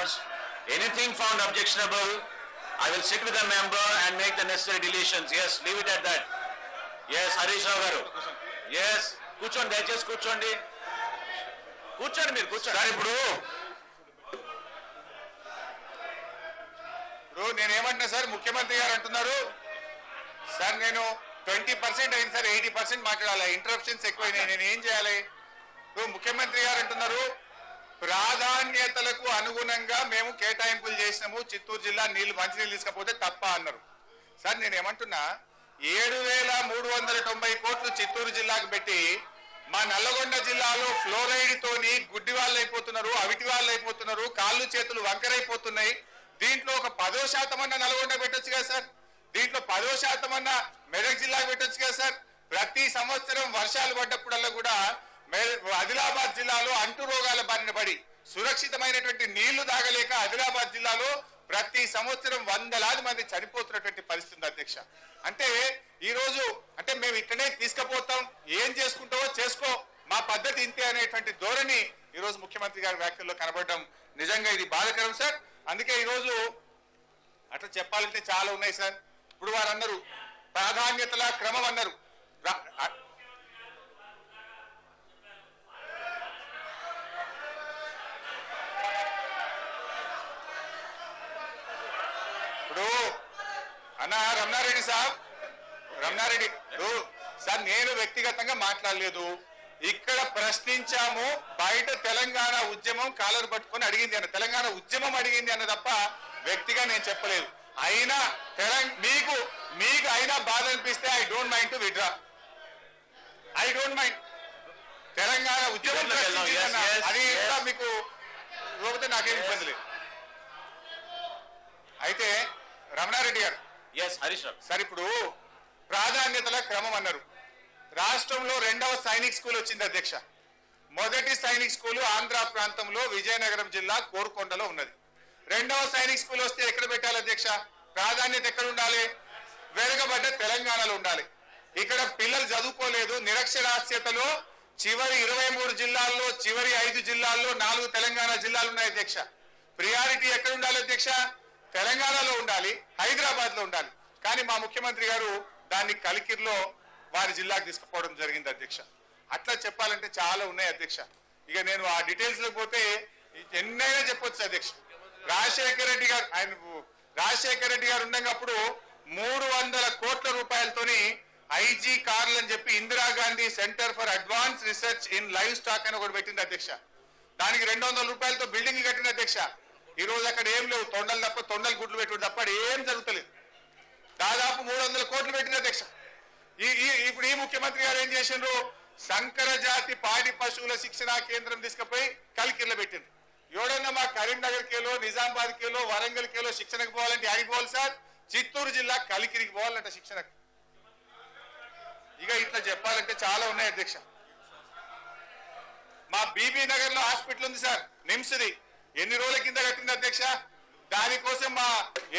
records. Anything found objectionable, I will sit with the member and make the necessary deletions. Yes, leave it at that. Yes, Harish Rao garu. Yes, కూర్చోండి దయచేసి కూర్చోండి. కూర్చోండి మీరు కూర్చోండి. Sir ఇప్పుడు నేనేమంటున్నా sir, ముఖ్యమంత్రి గారు అంటున్నారు సార్ నేను 20% అయింది సార్, 80% మాట్లాడాలి, ఇంటరప్షన్స్ ఎక్కువైనాయి, నేను ఏం చేయాలి? ముఖ్యమంత్రి గారు అంటున్నారు ప్రాధాన్యతలకు అనుగుణంగా మేము కేటాయింపులు చేసినాము, చిత్తూరు జిల్లా మంచినీళ్ళు తీసుకపోతే తప్ప అన్నారు. సార్ నేనేమంటున్నా 7,390 కోట్లు చిత్తూరు జిల్లాకు పెట్టి మా నల్లగొండ జిల్లాలో ఫ్లోరైడ్ తోని గుడ్డి వాళ్ళు అయిపోతున్నారు, అవిటి వాళ్ళు అయిపోతున్నారు, కాళ్ళు చేతులు వంకరైపోతున్నాయి. దీంట్లో ఒక 10% అన్న నల్గొండ పెట్టొచ్చు కదా సార్, దీంట్లో 10% అన్న మెదక్ జిల్లాకు పెట్టొచ్చు కదా సార్. ప్రతి సంవత్సరం వర్షాలు పడ్డప్పుడల్లా కూడా ఆదిలాబాద్ జిల్లాలో అంటు రోగాల బారిన పడి సురక్షితమైనటువంటి నీళ్లు తాగలేక ఆదిలాబాద్ జిల్లాలో ప్రతి సంవత్సరం వందలాది మంది చనిపోతున్నటువంటి పరిస్థితి అధ్యక్ష. అంటే ఈ రోజు అంటే మేము ఇక్కడే తీసుకుపోతాం, ఏం చేసుకుంటావో చేసుకో, మా పద్ధతి ఇంతే అనేటువంటి ధోరణి ఈ రోజు ముఖ్యమంత్రి గారి వ్యాఖ్యల్లో కనబడడం నిజంగా ఇది బాధాకరం సార్. అందుకే ఈ రోజు అట్లా చెప్పాలంటే చాలా ఉన్నాయి సార్. ఇప్పుడు వారు అన్నారు ప్రాధాన్యతల క్రమం అన్నారు. ఇప్పుడు అన్న రమణారెడ్డి సార్, రమణారెడ్డి సార్ నేను వ్యక్తిగతంగా మాట్లాడలేదు, ఇక్కడ ప్రశ్నించాము, బయట తెలంగాణ ఉద్యమం కాలర్ పట్టుకొని అడిగింది అన్న, తెలంగాణ ఉద్యమం అడిగింది అన్న తప్ప వ్యక్తిగా నేను చెప్పలేదు. అయినా మీకు అయినా బాధ అనిపిస్తే I don't mind to withdraw, I don't mind. Telangana ఉద్యమం అది కూడా మీకు పోతే నాకేం ఇబ్బంది లేదు. అయితే రమణారెడ్డి గారు హరీష్ రావు సార్ ఇప్పుడు ప్రాధాన్యతల క్రమం అన్నారు. రాష్ట్రంలో 2వ సైనిక్ స్కూల్ వచ్చింది అధ్యక్ష. మొదటి సైనిక్ స్కూల్ ఆంధ్ర ప్రాంతంలో విజయనగరం జిల్లా కోరుకొండలో ఉన్నది. 2వ సైనిక్ స్కూల్ వస్తే ఎక్కడ పెట్టాలి అధ్యక్ష? ప్రాధాన్యత ఎక్కడ ఉండాలి? వెనుకబడ్డ తెలంగాణలో ఉండాలి. ఇక్కడ పిల్లలు చదువుకోలేదు, నిరక్షరాస్యతలో చివరి 23 జిల్లాల్లో చివరి 5 జిల్లాల్లో 4 తెలంగాణ జిల్లాలు ఉన్నాయి అధ్యక్ష. ప్రియారిటీ ఎక్కడ ఉండాలి అధ్యక్ష? తెలంగాణలో ఉండాలి, హైదరాబాద్ లో ఉండాలి. కానీ మా ముఖ్యమంత్రి గారు దాన్ని కలికిర్లో వారి జిల్లాకు తీసుకుపోవడం జరిగింది అధ్యక్ష. అట్లా చెప్పాలంటే చాలా ఉన్నాయి అధ్యక్ష. ఇక నేను ఆ డీటెయిల్స్ లో పోతే ఎన్నైనా చెప్పొచ్చు అధ్యక్ష. రాజశేఖర రెడ్డి గారు ఉండేటప్పుడు 300 కోట్ల రూపాయలతోని ఐజీ కార్లు అని చెప్పి Indira Gandhi centre for advance research in live stock అని ఒకటి పెట్టింది అధ్యక్ష. దానికి 200 రూపాయలతో బిల్డింగ్ కట్టింది అధ్యక్ష. ఈ రోజు అక్కడ ఏం లేవు, తొండలు గుడ్లు పెట్టుడు తప్ప ఏం జరుగుతలేదు. దాదాపు 300 కోట్లు పెట్టింది అధ్యక్ష. ఇప్పుడు ఈ ముఖ్యమంత్రి గారు ఏం చేసిండ్రు? సంకర జాతి పాడి పశువుల శిక్షణా కేంద్రం తీసుకుపోయి కలికిర్లో పెట్టిండ్రు. ఎవడన్నా మా కరీంనగర్ కేలో, నిజామాబాద్ కేలో, వరంగల్ కేలో శిక్షణకు పోవాలంటే ఆడికి పోవాలి సార్, చిత్తూరు జిల్లా కలికిరికి పోవాలంట శిక్షణకు. ఇక ఇట్లా చెప్పాలంటే చాలా ఉన్నాయి అధ్యక్ష. మా బీబీ నగర్ లో హాస్పిటల్ ఉంది సార్, నిమ్స్ది. ఎన్ని రోజుల కింద కట్టింది అధ్యక్ష? దానికోసం మా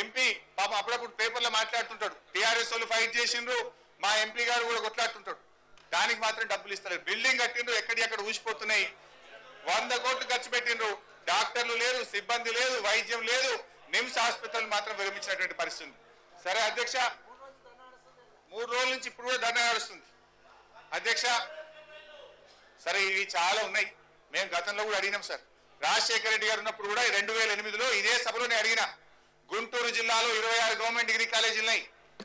ఎంపీ పాపం అప్పుడప్పుడు పేపర్లో మాట్లాడుతుంటాడు, టీఆర్ఎస్ వాళ్ళు ఫైట్ చేసిండ్రు, మా ఎంపీ గారు కూడా కొట్లాడుతుంటాడు. దానికి మాత్రం డబ్బులు ఇస్తారు. బిల్డింగ్ కట్టిండ్రు, ఎక్కడిక్కడ ఊసిపోతున్నాయి. 100 కోట్లు ఖర్చు పెట్టిండ్రు, డాక్టర్లు లేరు, సిబ్బంది లేదు, వైద్యం లేదు. నిమ్స్ హాస్పిటల్ మాత్రం విరమించినటువంటి పరిస్థితి. సరే అధ్యక్ష, 3 రోజుల నుంచి ఇప్పుడు కూడా ధర్నా నడుస్తుంది అధ్యక్ష. సరే ఇవి చాలా ఉన్నాయి, మేము గతంలో కూడా అడిగినాం సార్. రాజశేఖర రెడ్డి గారు ఉన్నప్పుడు కూడా 2008లో ఇదే సభలోనే అడిగిన. గుంటూరు జిల్లాలో 26 గవర్నమెంట్ డిగ్రీ కాలేజీలు ఉన్నాయి,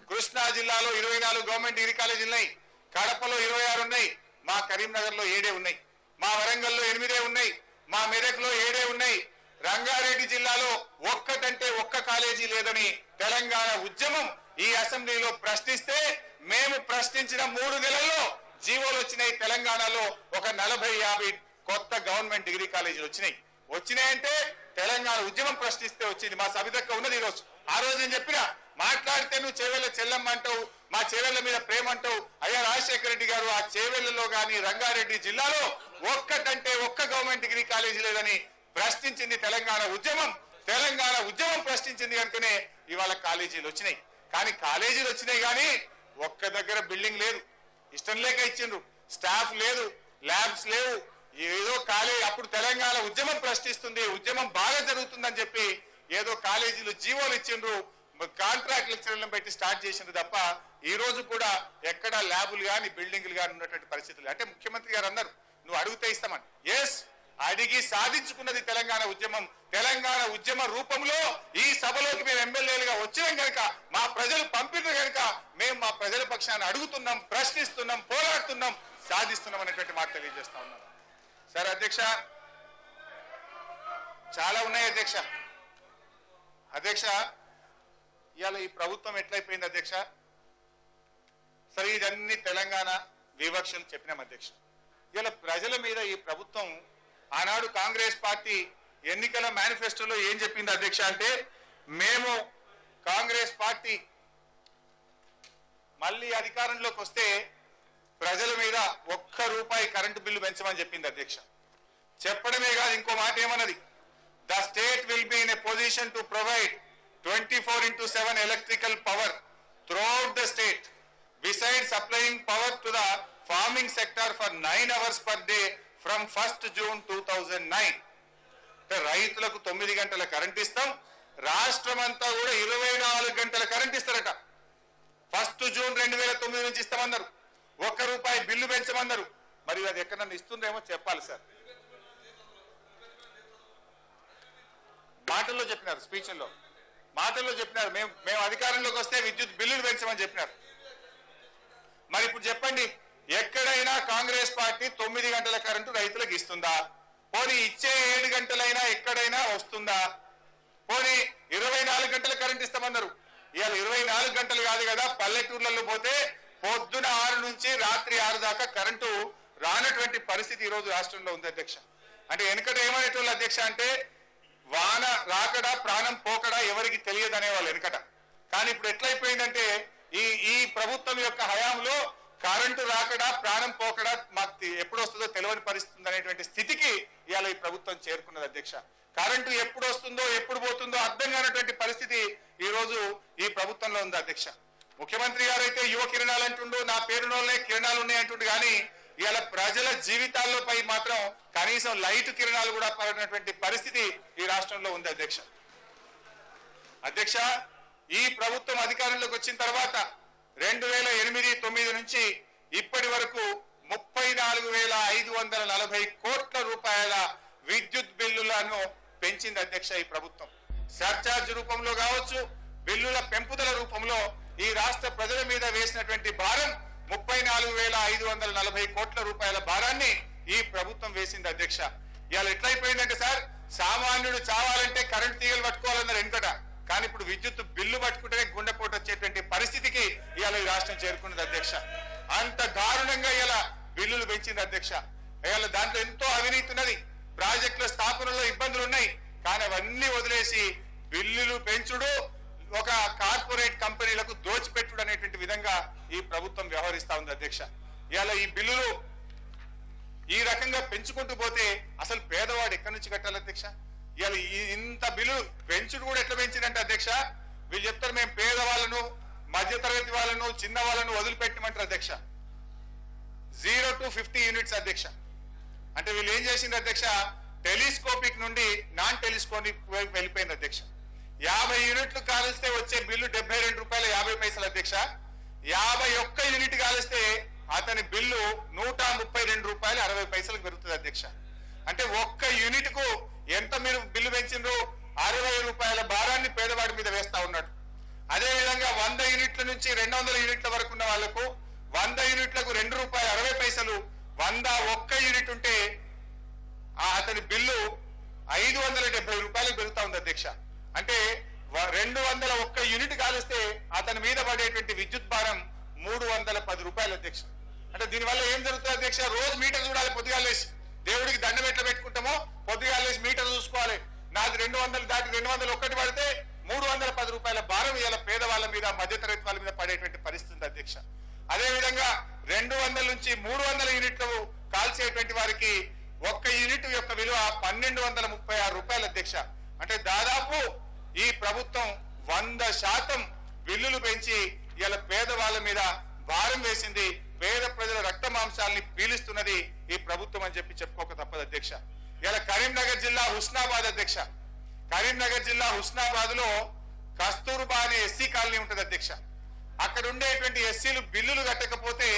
కృష్ణా జిల్లాలో 24 గవర్నమెంట్ డిగ్రీ కాలేజీలు ఉన్నాయి, కడపలో 26 ఉన్నాయి, మా కరీంనగర్ లో 7 ఉన్నాయి, మా వరంగల్లో 8 ఉన్నాయి, మా మెదక్ లో 7 ఉన్నాయి. రంగారెడ్డి జిల్లాలో ఒక్కటంటే ఒక్క కాలేజీ లేదని తెలంగాణ ఉద్యమం ఈ అసెంబ్లీలో ప్రశ్నిస్తే మేము ప్రశ్నించిన 3 నెలల్లో జీవోలు వచ్చినాయి. తెలంగాణలో ఒక 40-50 కొత్త గవర్నమెంట్ డిగ్రీ కాలేజీలు వచ్చినాయంటే తెలంగాణ ఉద్యమం ప్రశ్నిస్తే వచ్చింది. మా సవితక్క ఉన్నది ఈ రోజు. ఆ రోజు నేను చెప్పిన, మాట్లాడితే నువ్వు చేవెళ్ళ చెల్లమ్మ అంటావు, మా చేవెళ్ళ మీద ప్రేమ అంటావు. అయ్యా రాజశేఖర రెడ్డి గారు, ఆ చేవెళ్లలో గాని రంగారెడ్డి జిల్లాలో ఒక్కటంటే ఒక్క గవర్నమెంట్ డిగ్రీ కాలేజీ లేదని ప్రశ్నించింది తెలంగాణ ఉద్యమం. తెలంగాణ ఉద్యమం ప్రశ్నించింది కనుకనే ఇవాళ కాలేజీలు వచ్చినాయి. కానీ కాలేజీలు వచ్చినాయి కానీ ఒక్క దగ్గర బిల్డింగ్ లేదు, ఇష్టం లేక ఇచ్చిండ్రు. స్టాఫ్ లేదు, ల్యాబ్స్ లేవు, ఏదో కాలేజీ అప్పుడు తెలంగాణ ఉద్యమం ప్రశ్నిస్తుంది, ఉద్యమం బాగా జరుగుతుందని చెప్పి ఏదో కాలేజీలు జీవోలు ఇచ్చిండ్రు, కాంట్రాక్ట్ లెక్చరర్లను పెట్టి స్టార్ట్ చేసిండ్రు తప్ప ఈ రోజు కూడా ఎక్కడ ల్యాబులు కానీ బిల్డింగ్లు కానీ ఉన్నటువంటి పరిస్థితులు. అంటే ముఖ్యమంత్రి గారు అన్నారు నువ్వు అడిగితే ఇస్తామని. ఎస్, అడిగి సాధించుకున్నది తెలంగాణ ఉద్యమం. తెలంగాణ ఉద్యమ రూపంలో ఈ సభలోకి మేము ఎమ్మెల్యేలుగా వచ్చినాం కనుక, మా ప్రజలు పంపిన కనుక మేము మా ప్రజల పక్షాన్ని అడుగుతున్నాం, ప్రశ్నిస్తున్నాం, పోరాడుతున్నాం, సాధిస్తున్నాం అనేటువంటి మాట తెలియజేస్తా ఉన్నాం. సార్ అధ్యక్ష, చాలా ఉన్నాయి అధ్యక్ష. అధ్యక్ష, ఇవాళ ఈ ప్రభుత్వం ఎట్లయిపోయింది అధ్యక్ష? సరే, ఇదన్నీ తెలంగాణ వివక్షలు చెప్పినాం అధ్యక్ష. ఇవాళ ప్రజల మీద ఈ ప్రభుత్వం ఆనాడు కాంగ్రెస్ పార్టీ ఎన్నికల మేనిఫెస్టోలో ఏం చెప్పింది అధ్యక్ష అంటే, మేము కాంగ్రెస్ పార్టీ మళ్ళీ అధికారంలోకి వస్తే ప్రజల మీద ₹1 కరెంటు బిల్లు పెంచమని చెప్పింది అధ్యక్ష. చెప్పడమే కాదు, ఇంకో మాట ఏమన్నది, the state will be in a position to provide 24/7 electrical power throughout the state, besides supplying power to the farming sector for 9 hours per day from 1st June 2009. రైతులకు 9 గంటల కరెంట్ ఇస్తాం, రాష్ట్రం అంతా కూడా 24 గంటల కరెంట్ ఇస్తారట. 1st June 2009 నుంచి ఇస్తామన్నారు. ₹1 బిల్లు పెంచమన్నారు. మరి అది ఎక్కడన్నా ఇస్తుందేమో చెప్పాలి సార్. మాటల్లో చెప్పినారు, స్పీచ్ల్లో మాటల్లో చెప్పినారు, మేము అధికారంలోకి వస్తే విద్యుత్ బిల్లులు పెంచమని చెప్పినారు. మరి ఇప్పుడు చెప్పండి, ఎక్కడైనా కాంగ్రెస్ పార్టీ 9 గంటల కరెంటు రైతులకు ఇస్తుందా? పోనీ ఇచ్చే 7 గంటలైనా ఎక్కడైనా వస్తుందా? పోనీ 24 గంటల కరెంట్ ఇస్తామన్నారు. ఇవాళ 24 గంటలు కాదు కదా, పల్లెటూర్లలో పోతే పొద్దున 6 నుంచి రాత్రి 6 దాకా కరెంటు రానటువంటి పరిస్థితి ఈ రోజు రాష్ట్రంలో ఉంది అధ్యక్ష. అంటే వెనుకట ఏమనేటోళ్ళు అధ్యక్ష అంటే, వాన రాకడా ప్రాణం పోకడా ఎవరికి తెలియదు అనేవాళ్ళు వెనుకట. కానీ ఇప్పుడు ఎట్లయిపోయిందంటే, ఈ ప్రభుత్వం యొక్క హయాంలో కరెంటు రాకడా ప్రాణం పోకడా మాకు ఎప్పుడు వస్తుందో తెలియని పరిస్థితి అనేటువంటి స్థితికి ఇవాళ ఈ ప్రభుత్వం చేరుకున్నది అధ్యక్ష. కరెంటు ఎప్పుడు వస్తుందో ఎప్పుడు పోతుందో అర్థం కానటువంటి పరిస్థితి ఈ రోజు ఈ ప్రభుత్వంలో ఉంది అధ్యక్ష. ముఖ్యమంత్రి గారు అయితే యువ కిరణాలు అంటుండు, నా పేరులోనే కిరణాలు ఉన్నాయి అంటుండు. కానీ ఇవాళ ప్రజల జీవితాల్లో పై మాత్రం కనీసం లైట్ కిరణాలు కూడా పడినటువంటి పరిస్థితి ఈ రాష్ట్రంలో ఉంది అధ్యక్ష. అధ్యక్ష, ఈ ప్రభుత్వం అధికారంలోకి వచ్చిన తర్వాత 2008-9 నుంచి ఇప్పటి వరకు 34,540 కోట్ల రూపాయల విద్యుత్ బిల్లులను పెంచింది అధ్యక్ష ఈ ప్రభుత్వం. సర్చార్జ్ రూపంలో కావచ్చు, బిల్లుల పెంపుదల రూపంలో ఈ రాష్ట్ర ప్రజల మీద వేసినటువంటి భారం 34,540 కోట్ల రూపాయల భారాన్ని ఈ ప్రభుత్వం వేసింది అధ్యక్ష. ఇవాళ ఎట్లయిపోయిందంటే సార్, సామాన్యుడు చావాలంటే కరెంట్ తీగలు పట్టుకోవాలన్నారు వెనుకట. కానీ ఇప్పుడు విద్యుత్ బిల్లు పట్టుకుంటేనే గుండెపోటు వచ్చేటువంటి పరిస్థితికి ఇవాళ ఈ రాష్ట్రం చేరుకున్నది అధ్యక్ష. అంత దారుణంగా ఇలా బిల్లులు పెంచింది అధ్యక్ష. ఇవాళ దాంట్లో ఎంతో అవినీతి ఉన్నది, ప్రాజెక్టుల స్థాపనలో ఇబ్బందులు ఉన్నాయి. కానీ అవన్నీ వదిలేసి బిల్లులు పెంచుడు, ఒక కార్పొరేట్ కంపెనీలకు దోచిపెట్టుడు అనేటువంటి విధంగా ఈ ప్రభుత్వం వ్యవహరిస్తా ఉంది అధ్యక్ష. ఇవాళ ఈ బిల్లులు ఈ రకంగా పెంచుకుంటూ పోతే అసలు పేదవాడు ఎక్కడి నుంచి కట్టాలి అధ్యక్ష? ఇవాళ ఇంత బిల్లు పెంచుడు కూడా ఎట్లా పెంచిందంటే అధ్యక్ష, వీళ్ళు చెప్తారు మేము పేదవాళ్ళను, మధ్యతరగతి వాళ్ళను, చిన్న వాళ్ళను వదిలిపెట్టమంటారు అధ్యక్ష. 0 to 50 యూనిట్స్ అధ్యక్ష. అంటే వీళ్ళు ఏం చేసింది అధ్యక్ష, టెలిస్కోపిక్ నుండి నాన్ టెలిస్కోపిక్ వెళ్ళిపోయింది అధ్యక్ష. 50 యూనిట్లు కాలిస్తే వచ్చే బిల్లు ₹72.50 అధ్యక్ష. 51 యూనిట్ కాలిస్తే అతని బిల్లు ₹132.60 పెరుగుతుంది అధ్యక్ష. అంటే ఒక్క యూనిట్ కు ఎంత మీరు బిల్లు పెంచిండ్రు? ₹60 భారాన్ని పేదవాడి మీద వేస్తా ఉన్నాడు. అదే విధంగా 100 యూనిట్ల నుంచి 200 యూనిట్ల వరకు ఉన్న వాళ్లకు 100 యూనిట్లకు ₹2.60, 101 యూనిట్ ఉంటే అతని బిల్లు ₹570 పెరుగుతా ఉంది అధ్యక్ష. అంటే 201 యూనిట్ కాలిస్తే అతని మీద పడేటువంటి విద్యుత్ భారం ₹310 అధ్యక్ష. అంటే దీనివల్ల ఏం జరుగుతుంది అధ్యక్ష? రోజు మీటర్ చూడాలి, పొద్దుగాలేసి దేవుడికి దండం ఎట్లా పెట్టుకుంటామో పొద్దుగాలేసి మీటర్ చూసుకోవాలి. నాది 200 దాటి 201 పడితే ₹310 భారం ఇవాళ పేదవాళ్ళ మీద, మధ్యతరగతి వాళ్ళ మీద పడేటువంటి పరిస్థితి అధ్యక్ష. అదే విధంగా 200 నుంచి 300 యూనిట్లు కాల్చేటువంటి వారికి ఒక్క యూనిట్ యొక్క విలువ ₹1,236 అధ్యక్ష. అంటే దాదాపు ఈ ప్రభుత్వం 100% బిల్లులు పెంచి ఇవాళ పేదవాళ్ళ మీద భారం వేసింది, పేద ప్రజల రక్త మాంసాలని పీలిస్తున్నది ఈ ప్రభుత్వం అని చెప్పి చెప్పుకోక తప్పదు అధ్యక్ష. ఇలా కరీంనగర్ జిల్లా హుస్నాబాద్ అధ్యక్ష, కరీంనగర్ జిల్లా హుస్నాబాద్ లో కస్తూర్బా అనే ఎస్సీ కాలనీ ఉంటది అధ్యక్ష. అక్కడ ఉండేటువంటి ఎస్సీలు బిల్లులు కట్టకపోతే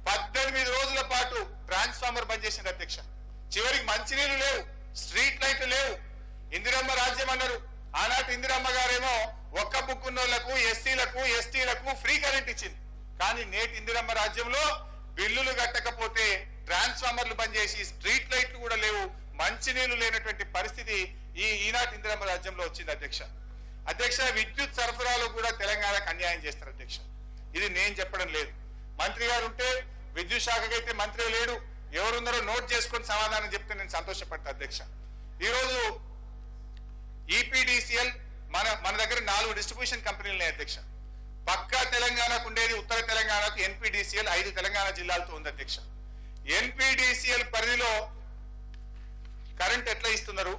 18 రోజుల పాటు ట్రాన్స్ఫార్మర్ బంద్ చేసింది అధ్యక్ష. చివరికి మంచినీళ్లు లేవు, స్ట్రీట్ లైట్లు లేవు. ఇందిరమ్మ రాజ్యం అన్నారు. ఆనాటి ఇందిరమ్మ గారేమో ఒక్క బుక్కున్నోళ్లకు, ఎస్సీలకు, ఎస్టీలకు ఫ్రీ కరెంట్ ఇచ్చింది. కానీ నేటి ఇందిరమ్మ రాజ్యంలో బిల్లులు కట్టకపోతే ట్రాన్స్ఫార్మర్లు బంద్ చేసి స్ట్రీట్ లైట్లు కూడా లేవు, మంచినీళ్లు లేనటువంటి పరిస్థితి ఈనాటి ఇందిరమ్మ రాజ్యంలో వచ్చింది అధ్యక్ష. అధ్యక్ష, విద్యుత్ సరఫరాలో కూడా తెలంగాణకు అన్యాయం చేస్తారు అధ్యక్ష. ఇది నేను చెప్పడం లేదు. మంత్రి గారు ఉంటే, విద్యుత్ శాఖకైతే మంత్రి లేడు, ఎవరున్నారో నోట్ చేసుకొని సమాధానం చెప్తే నేను సంతోషపడతా అధ్యక్ష. ఈరోజు ఈపీడీసీఎల్ మన దగ్గర 4 డిస్ట్రిబ్యూషన్ కంపెనీలు ఉన్నాయి అధ్యక్ష. పక్కా తెలంగాణకు ఉండేది ఉత్తర తెలంగాణకు ఎన్పీడీసీఎల్ 5 తెలంగాణ జిల్లాలతో ఉంది అధ్యక్ష. ఎన్పీడీసీఎల్ పరిధిలో కరెంట్ ఎట్లా ఇస్తున్నారు,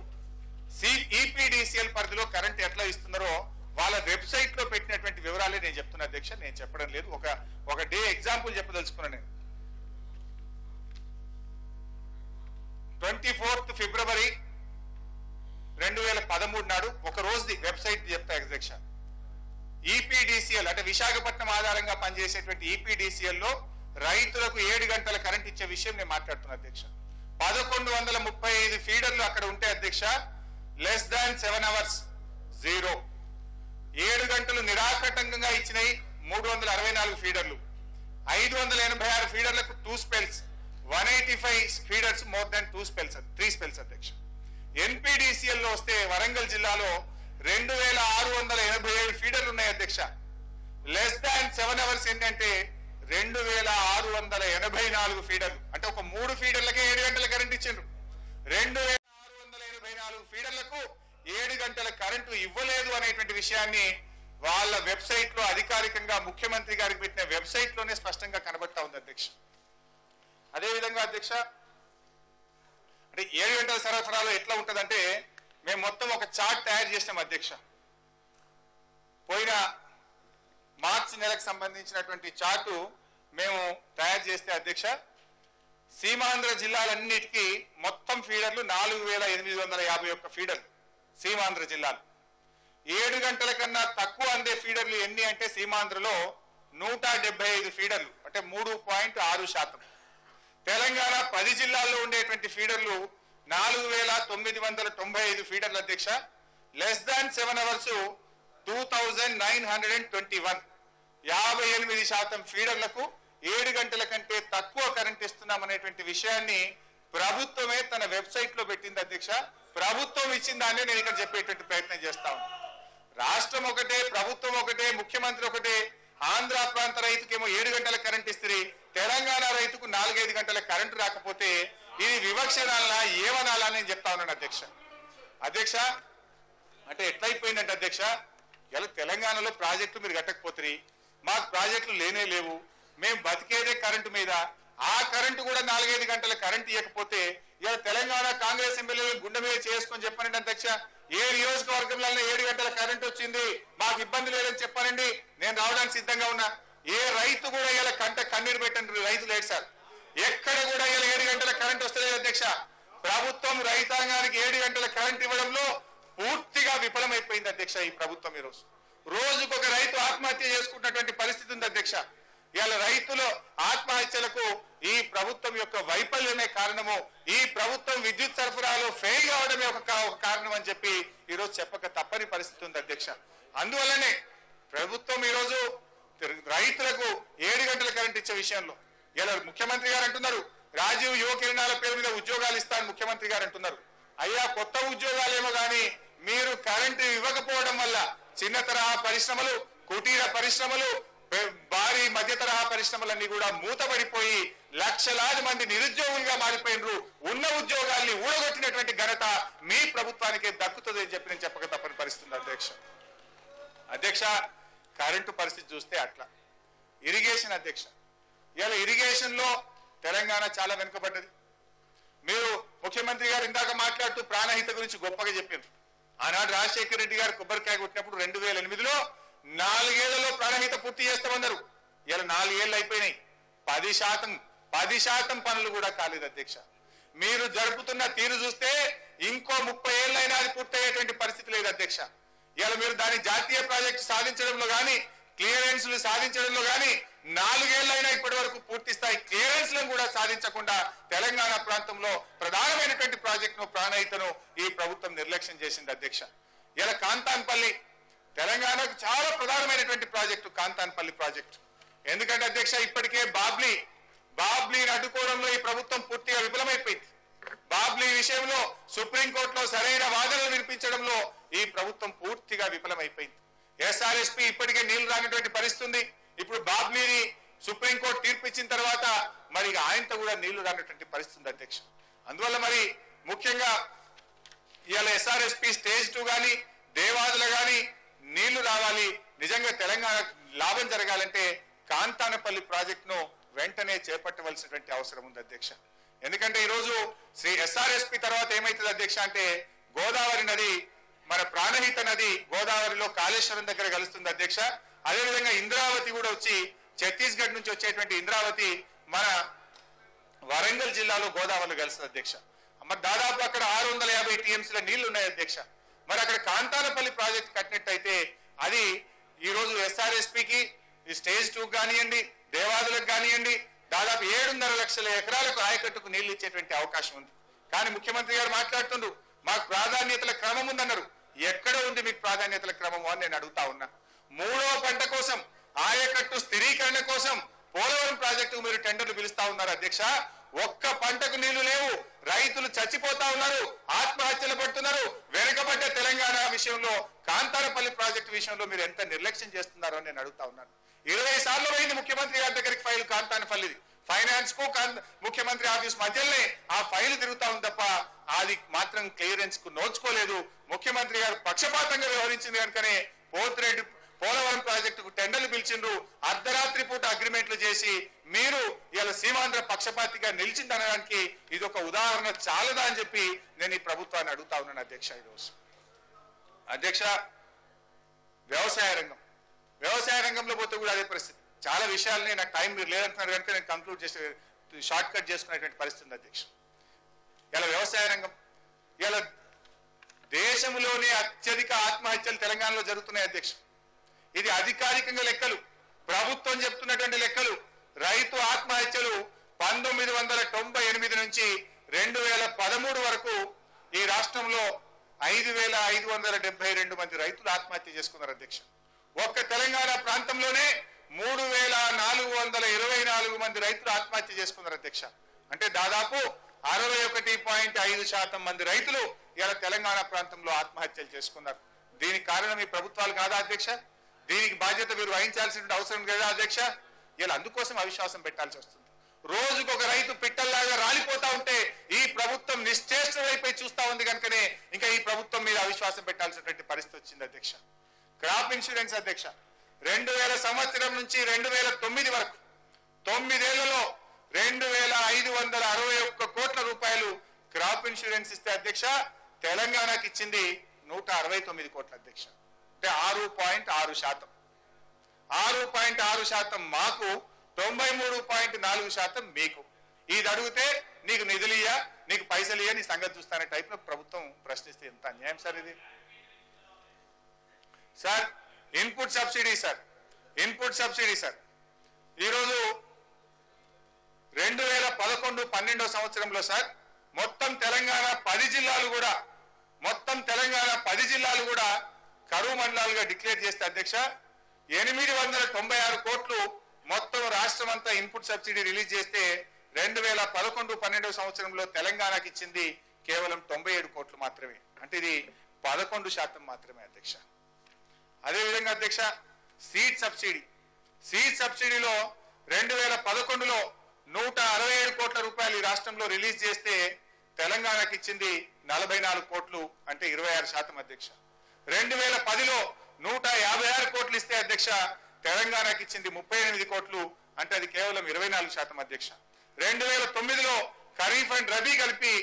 ఈపీడీసీఎల్ పరిధిలో కరెంట్ ఎట్లా ఇస్తున్నారో వాళ్ళ వెబ్సైట్ లో పెట్టినటువంటి వివరాలే నేను చెప్తున్నా అధ్యక్ష. నేను చెప్పడం లేదు. ఒక డే ఎగ్జాంపుల్ చెప్పదలుచుకున్నాను నేను. 24 ఫిబ్రవరి 2013 నాడు ఒక రోజుది వెబ్సైట్ చెప్తా అధ్యక్ష. ఈపీడీసీఎల్ అంటే విశాఖపట్నం ఆధారంగా పనిచేసేటువంటి ఈపీడీసీఎల్ లో రైతులకు 7 గంటల కరెంట్ ఇచ్చే విషయం నేను మాట్లాడుతున్నా అధ్యక్ష. 1135 ఫీడర్లు అక్కడ ఉంటే అధ్యక్ష, లెస్ దాన్ 7 hours 0. 7 గంటలు నిరాకటంకంగా ఇచ్చినాయి 364 ఫీడర్లు. 586 ఫీడర్లకు 2 spells, 185 feeders more than 2 spells, 3 spells అధ్యక్ష. ఎన్పీడీసీఎల్ లో వస్తే వరంగల్ జిల్లాలో 2687 ఫీడర్లు ఉన్నాయి అధ్యక్ష. లెస్ దాన్ 7 hours ఏంటంటే 2684 ఫీడర్లు. అంటే ఒక 3 ఫీడర్లకే 7 గంటల కరెంట్ ఇచ్చిండ్రు. 2684 ఫీడర్లకు 7 గంటల కరెంటు ఇవ్వలేదు అనేటువంటి విషయాన్ని వాళ్ళ వెబ్సైట్ లో అధికారికంగా ముఖ్యమంత్రి గారికి పెట్టిన వెబ్సైట్ లోనే స్పష్టంగా కనబడతా ఉంది అధ్యక్ష. అదేవిధంగా అధ్యక్ష, అంటే 7 గంటల సరఫరాలో ఎట్లా ఉంటదంటే, మేము మొత్తం ఒక చార్ట్ తయారు చేసినాం అధ్యక్ష. పోయిన మార్చి నెలకు సంబంధించినటువంటి చార్టు మేము తయారు చేస్తే అధ్యక్ష, సీమాంధ్ర జిల్లాలన్నిటికీ మొత్తం ఫీడర్లు 4851 ఫీడర్లు సీమాంధ్ర జిల్లాలు. 7 గంటల కన్నా తక్కువ అందే ఫీడర్లు ఎన్ని అంటే సీమాంధ్రలో 175 ఫీడర్లు, అంటే 3.6%. తెలంగాణ 10 జిల్లాల్లో ఉండేటువంటి ఫీడర్లు 4995 ఫీడర్లు అధ్యక్ష. Less than 7 hours 2921. 58% ఫీడర్లకు 7 గంటల కంటే తక్కువ కరెంట్ ఇస్తున్నాం అనేటువంటి విషయాన్ని ప్రభుత్వమే తన వెబ్సైట్ లో పెట్టింది అధ్యక్ష. ప్రభుత్వం ఇచ్చిన దాన్ని నేను ఇక్కడ చెప్పేటువంటి ప్రయత్నం చేస్తా ఉన్నాను. రాష్ట్రం ఒకటే, ప్రభుత్వం ఒకటే, ముఖ్యమంత్రి ఒకటే. ఆంధ్ర ప్రాంత రైతుకేమో 7 గంటల కరెంట్ ఇస్తుంది, తెలంగాణ రైతుకు 4-5 గంటల కరెంటు రాకపోతే ఇది వివక్షనాలా ఏమనాలా నేను చెప్తా ఉన్నాను అధ్యక్ష. అంటే ఎట్లయిపోయిందంటే అధ్యక్ష, ఇలా తెలంగాణలో ప్రాజెక్టులు మీరు కట్టకపోతే మాకు ప్రాజెక్టులు లేనే లేవు, మేము బతికేదే కరెంటు మీద. ఆ కరెంటు కూడా 4-5 గంటల కరెంట్ ఇవ్వకపోతే ఇలా తెలంగాణ కాంగ్రెస్ ఎమ్మెల్యేలు గుండె మీద చేసుకొని చెప్పానండి అధ్యక్ష. ఏ నియోజకవర్గంలో 7 గంటల కరెంట్ వచ్చింది, మాకు ఇబ్బంది లేదని చెప్పానండి, నేను రావడానికి సిద్ధంగా ఉన్నా. ఏ రైతు కూడా ఇలా కన్నీరు పెట్టండి రైతు లేడు సార్. ఎక్కడ కూడా ఇలా 7 గంటల కరెంట్ వస్తలేదు అధ్యక్ష. ప్రభుత్వం రైతాంగానికి 7 గంటల కరెంట్ ఇవ్వడంలో పూర్తిగా విఫలమైపోయింది అధ్యక్ష. ఈ ప్రభుత్వం ఈరోజు రోజుకొక రైతు ఆత్మహత్య చేసుకున్నటువంటి పరిస్థితి ఉంది అధ్యక్ష. ఇవాళ రైతుల ఆత్మహత్యలకు ఈ ప్రభుత్వం యొక్క వైఫల్యమే కారణము. ఈ ప్రభుత్వం విద్యుత్ సరఫరాలో ఫెయిల్ కావడమే ఒక కారణం అని చెప్పి ఈరోజు చెప్పక తప్పని పరిస్థితి ఉంది అధ్యక్ష. అందువల్లనే ప్రభుత్వం ఈరోజు రైతులకు 7 గంటల కరెంట్ ఇచ్చే విషయంలో ఇలా ముఖ్యమంత్రి గారు అంటున్నారు, రాజీవ్ యువ కిరణాల పేరు మీద ఉద్యోగాలు ఇస్తాను ముఖ్యమంత్రి గారు అంటున్నారు. అయ్యా, కొత్త ఉద్యోగాలేమో కానీ మీరు కరెంటు ఇవ్వకపోవడం వల్ల చిన్న తరహా పరిశ్రమలు, కుటీర పరిశ్రమలు, భారీ మధ్య తరహా పరిశ్రమలన్నీ కూడా మూతపడిపోయి లక్షలాది మంది నిరుద్యోగులుగా మారిపోయినరు. ఉన్న ఉద్యోగాల్ని ఊడగొట్టినటువంటి ఘనత మీ ప్రభుత్వానికే దక్కుతుంది అని చెప్పి నేను చెప్పక తప్పని పరిస్థితి అధ్యక్ష. కరెంటు పరిస్థితి చూస్తే అట్లా. ఇరిగేషన్ అధ్యక్ష, ఇవాళ ఇరిగేషన్ లో తెలంగాణ చాలా వెనుకబడ్డది. మీరు ముఖ్యమంత్రి గారు ఇందాక మాట్లాడుతూ ప్రాణహిత గురించి గొప్పగా చెప్పారు. ఆనాడు రాజశేఖర రెడ్డి గారు కొబ్బరికాయ కొట్టినప్పుడు 2008లో 4 ఏళ్లలో ప్రాణహిత పూర్తి చేస్తామన్నారు. ఇలా 4 ఏళ్ళు అయిపోయినాయి. 10% పనులు కూడా కాలేదు అధ్యక్ష. మీరు జరుపుతున్న తీరు చూస్తే ఇంకో 30 ఏళ్ళైనా అది పూర్తయ్యేటువంటి పరిస్థితి లేదు అధ్యక్ష. ఇవాళ మీరు దాని జాతీయ ప్రాజెక్టు సాధించడంలో కానీ క్లియరెన్స్లు సాధించడంలో కానీ 4 ఏళ్ళైనా ఇప్పటి వరకు పూర్తి స్థాయి క్లియరెన్స్లను కూడా సాధించకుండా తెలంగాణ ప్రాంతంలో ప్రధానమైనటువంటి ప్రాజెక్టును ప్రాణహితను ఈ ప్రభుత్వం నిర్లక్ష్యం చేసింది అధ్యక్ష. ఇలా కాంతాన్పల్లి తెలంగాణకు చాలా ప్రధానమైనటువంటి ప్రాజెక్టు కాంతాన్పల్లి ప్రాజెక్టు. ఎందుకంటే అధ్యక్ష ఇప్పటికే బాబ్లీని అడ్డుకోవడంలో ఈ ప్రభుత్వం పూర్తిగా విఫలమైపోయింది. బాబ్లీ విషయంలో సుప్రీంకోర్టులో సరైన వాదనలు వినిపించడంలో ఈ ప్రభుత్వం పూర్తిగా విఫలమైపోయింది. ఎస్ఆర్ఎస్పీ ఇప్పటికే నీళ్లు రానటువంటి పరిస్థితి ఉంది. ఇప్పుడు బాబ్లీని సుప్రీంకోర్టు తీర్పు ఇచ్చిన తర్వాత మరి ఆయనతో కూడా నీళ్లు రానటువంటి పరిస్థితి ఉంది అధ్యక్ష. అందువల్ల మరి ముఖ్యంగా ఇవాళ ఎస్ఆర్ఎస్పీ స్టేజ్ 2 కానీ దేవాదుల కానీ నీళ్లు రావాలి, నిజంగా తెలంగాణ లాభం జరగాలంటే కాంతానపల్లి ప్రాజెక్టును వెంటనే చేపట్టవలసినటువంటి అవసరం ఉంది అధ్యక్ష. ఎందుకంటే ఈరోజు ఎస్ఆర్ఎస్పీ తర్వాత ఏమైతుంది అధ్యక్ష అంటే గోదావరి నది మన ప్రాణహిత నది గోదావరిలో కాళేశ్వరం దగ్గర కలుస్తుంది అధ్యక్ష. అదేవిధంగా ఇంద్రావతి కూడా వచ్చి ఛత్తీస్గఢ్ నుంచి వచ్చేటువంటి ఇంద్రావతి మన వరంగల్ జిల్లాలో గోదావరిలో కలుస్తుంది అధ్యక్ష. మరి దాదాపు అక్కడ 650 టీఎంసీల నీళ్లు ఉన్నాయి అధ్యక్ష. మరి అక్కడ కాంతానపల్లి ప్రాజెక్ట్ కట్టినట్టయితే అది ఈ రోజు ఎస్ఆర్ఎస్పీకి స్టేజ్ 2 కానివ్వండి దేవాదులకు కానివ్వండి దాదాపు 7.5 లక్షల ఎకరాలకు ఆయకట్టుకు నీళ్లు ఇచ్చేటువంటి అవకాశం ఉంది. కానీ ముఖ్యమంత్రి గారు మాట్లాడుతుండ్రు మాకు ప్రాధాన్యతల క్రమం ఉందన్నారు. ఎక్కడ ఉంది మీకు ప్రాధాన్యతల క్రమం అని నేను అడుగుతా ఉన్నా. 3వ పంట కోసం ఆయకట్టు స్థిరీకరణ కోసం పోలవరం ప్రాజెక్టుకు మీరు టెండర్లు పిలుస్తా ఉన్నారు అధ్యక్ష. ఒక్క పంటకు నీళ్లు లేవు, రైతులు చచ్చిపోతా ఉన్నారు, ఆత్మహత్యలు పడుతున్నారు. వెనుకబడ్డ తెలంగాణ విషయంలో కాంతానపల్లి ప్రాజెక్టు విషయంలో మీరు ఎంత నిర్లక్ష్యం చేస్తున్నారో నేను అడుగుతా ఉన్నాను. 20 సార్లు పోయింది ముఖ్యమంత్రి గారి దగ్గరికి ఫైల్ కాంతానపల్లిది. ఫైనాన్స్ కు ముఖ్యమంత్రి ఆఫీస్ మధ్యలోనే ఆ ఫైల్ తిరుగుతా ఉంది తప్ప అది మాత్రం క్లియరెన్స్ కు నోచుకోలేదు. ముఖ్యమంత్రి గారు పక్షపాతంగా వ్యవహరించింది కనుకనే పోలవరం ప్రాజెక్టుకు టెండర్లు పిలిచిండ్రు. అర్ధరాత్రి పూట అగ్రిమెంట్లు చేసి మీరు ఇలా సీమాంధ్ర పక్షపాతిగా నిలిచిందనడానికి ఇది ఒక ఉదాహరణ చాలదా అని చెప్పి నేను ఈ ప్రభుత్వాన్ని అడుగుతా ఉన్నాను అధ్యక్ష. ఈరోజు అధ్యక్ష వ్యవసాయ రంగంలో పోతే కూడా అదే పరిస్థితి. చాలా విషయాలని నాకు టైం మీరు లేదంటున్నారు కనుక నేను కంక్లూడ్ చేసే షార్ట్ కట్ చేసుకునేటువంటి పరిస్థితి ఉంది అధ్యక్ష. ఇలా వ్యవసాయ రంగం ఇలా దేశంలోనే అత్యధిక ఆత్మహత్యలు తెలంగాణలో జరుగుతున్నాయి అధ్యక్ష. ఇది అధికారికంగా లెక్కలు, ప్రభుత్వం చెప్తున్నటువంటి లెక్కలు. రైతు ఆత్మహత్యలు 1998 నుంచి 2013 వరకు ఈ రాష్ట్రంలో 5572 మంది రైతులు ఆత్మహత్య చేసుకున్నారు అధ్యక్ష. ఒక్క తెలంగాణ ప్రాంతంలోనే 3424 మంది రైతులు ఆత్మహత్య చేసుకున్నారు అధ్యక్ష. అంటే దాదాపు 61.5% మంది రైతులు ఇలా తెలంగాణ ప్రాంతంలో ఆత్మహత్యలు చేసుకున్నారు. దీనికి కారణం ఈ ప్రభుత్వాలు కాదా అధ్యక్ష? దీనికి బాధ్యత మీరు వహించాల్సిన అవసరం లేదా అధ్యక్ష? ఇలా అందుకోసం అవిశ్వాసం పెట్టాల్సి వస్తుంది. రోజుకొక రైతు పిట్టల్లాగా రాలిపోతా ఉంటే ఈ ప్రభుత్వం నిశ్చేష్టమైపోయి చూస్తా ఉంది కనుకనే ఇంకా ఈ ప్రభుత్వం మీద అవిశ్వాసం పెట్టాల్సినటువంటి పరిస్థితి వచ్చింది అధ్యక్ష. క్రాప్ ఇన్సూరెన్స్ అధ్యక్ష 2000 సంవత్సరం నుంచి 2009 వరకు 9 ఏళ్లలో 2561 కోట్ల రూపాయలు క్రాప్ ఇన్సూరెన్స్ ఇస్తే అధ్యక్ష తెలంగాణకి ఇచ్చింది 169 కోట్ల అధ్యక్ష. అంటే 6.6%. 6.6% మాకు, 93.4% మీకు. ఇది అడిగితే నీకు నిధులియా, నీకు పైసలియా, నీ సంగతి చూస్తానే టైప్ లో ప్రభుత్వం ప్రశ్నిస్తే ఎంత అన్యాయం సార్ ఇది. సార్ ఇన్పుట్ సబ్సిడీ సార్ ఈరోజు 2011-12 సంవత్సరంలో సార్ మొత్తం తెలంగాణ 10 జిల్లాలు కూడా కరువు మండలాలుగా డిక్లేర్ చేస్తే అధ్యక్ష 896 కోట్లు మొత్తం రాష్ట్రం అంతా ఇన్పుట్ సబ్సిడీ రిలీజ్ చేస్తే 2011-12 సంవత్సరంలో తెలంగాణకి ఇచ్చింది కేవలం 97 కోట్లు మాత్రమే. అంటే ఇది 11% మాత్రమే అధ్యక్ష. అదేవిధంగా అధ్యక్ష సీడ్ సబ్సిడీలో 2011లో 167 కోట్ల రూపాయలు ఈ రాష్ట్రంలో రిలీజ్ చేస్తే తెలంగాణకి ఇచ్చింది 44 కోట్లు, అంటే 26% అధ్యక్ష. 2010లో 156 కోట్లు ఇస్తే అధ్యక్ష తెలంగాణకి ఇచ్చింది 38 కోట్లు, అంటే అది కేవలం 24% అధ్యక్ష. 2009లో ఖరీఫ్ అండ్ రబీ కలిపి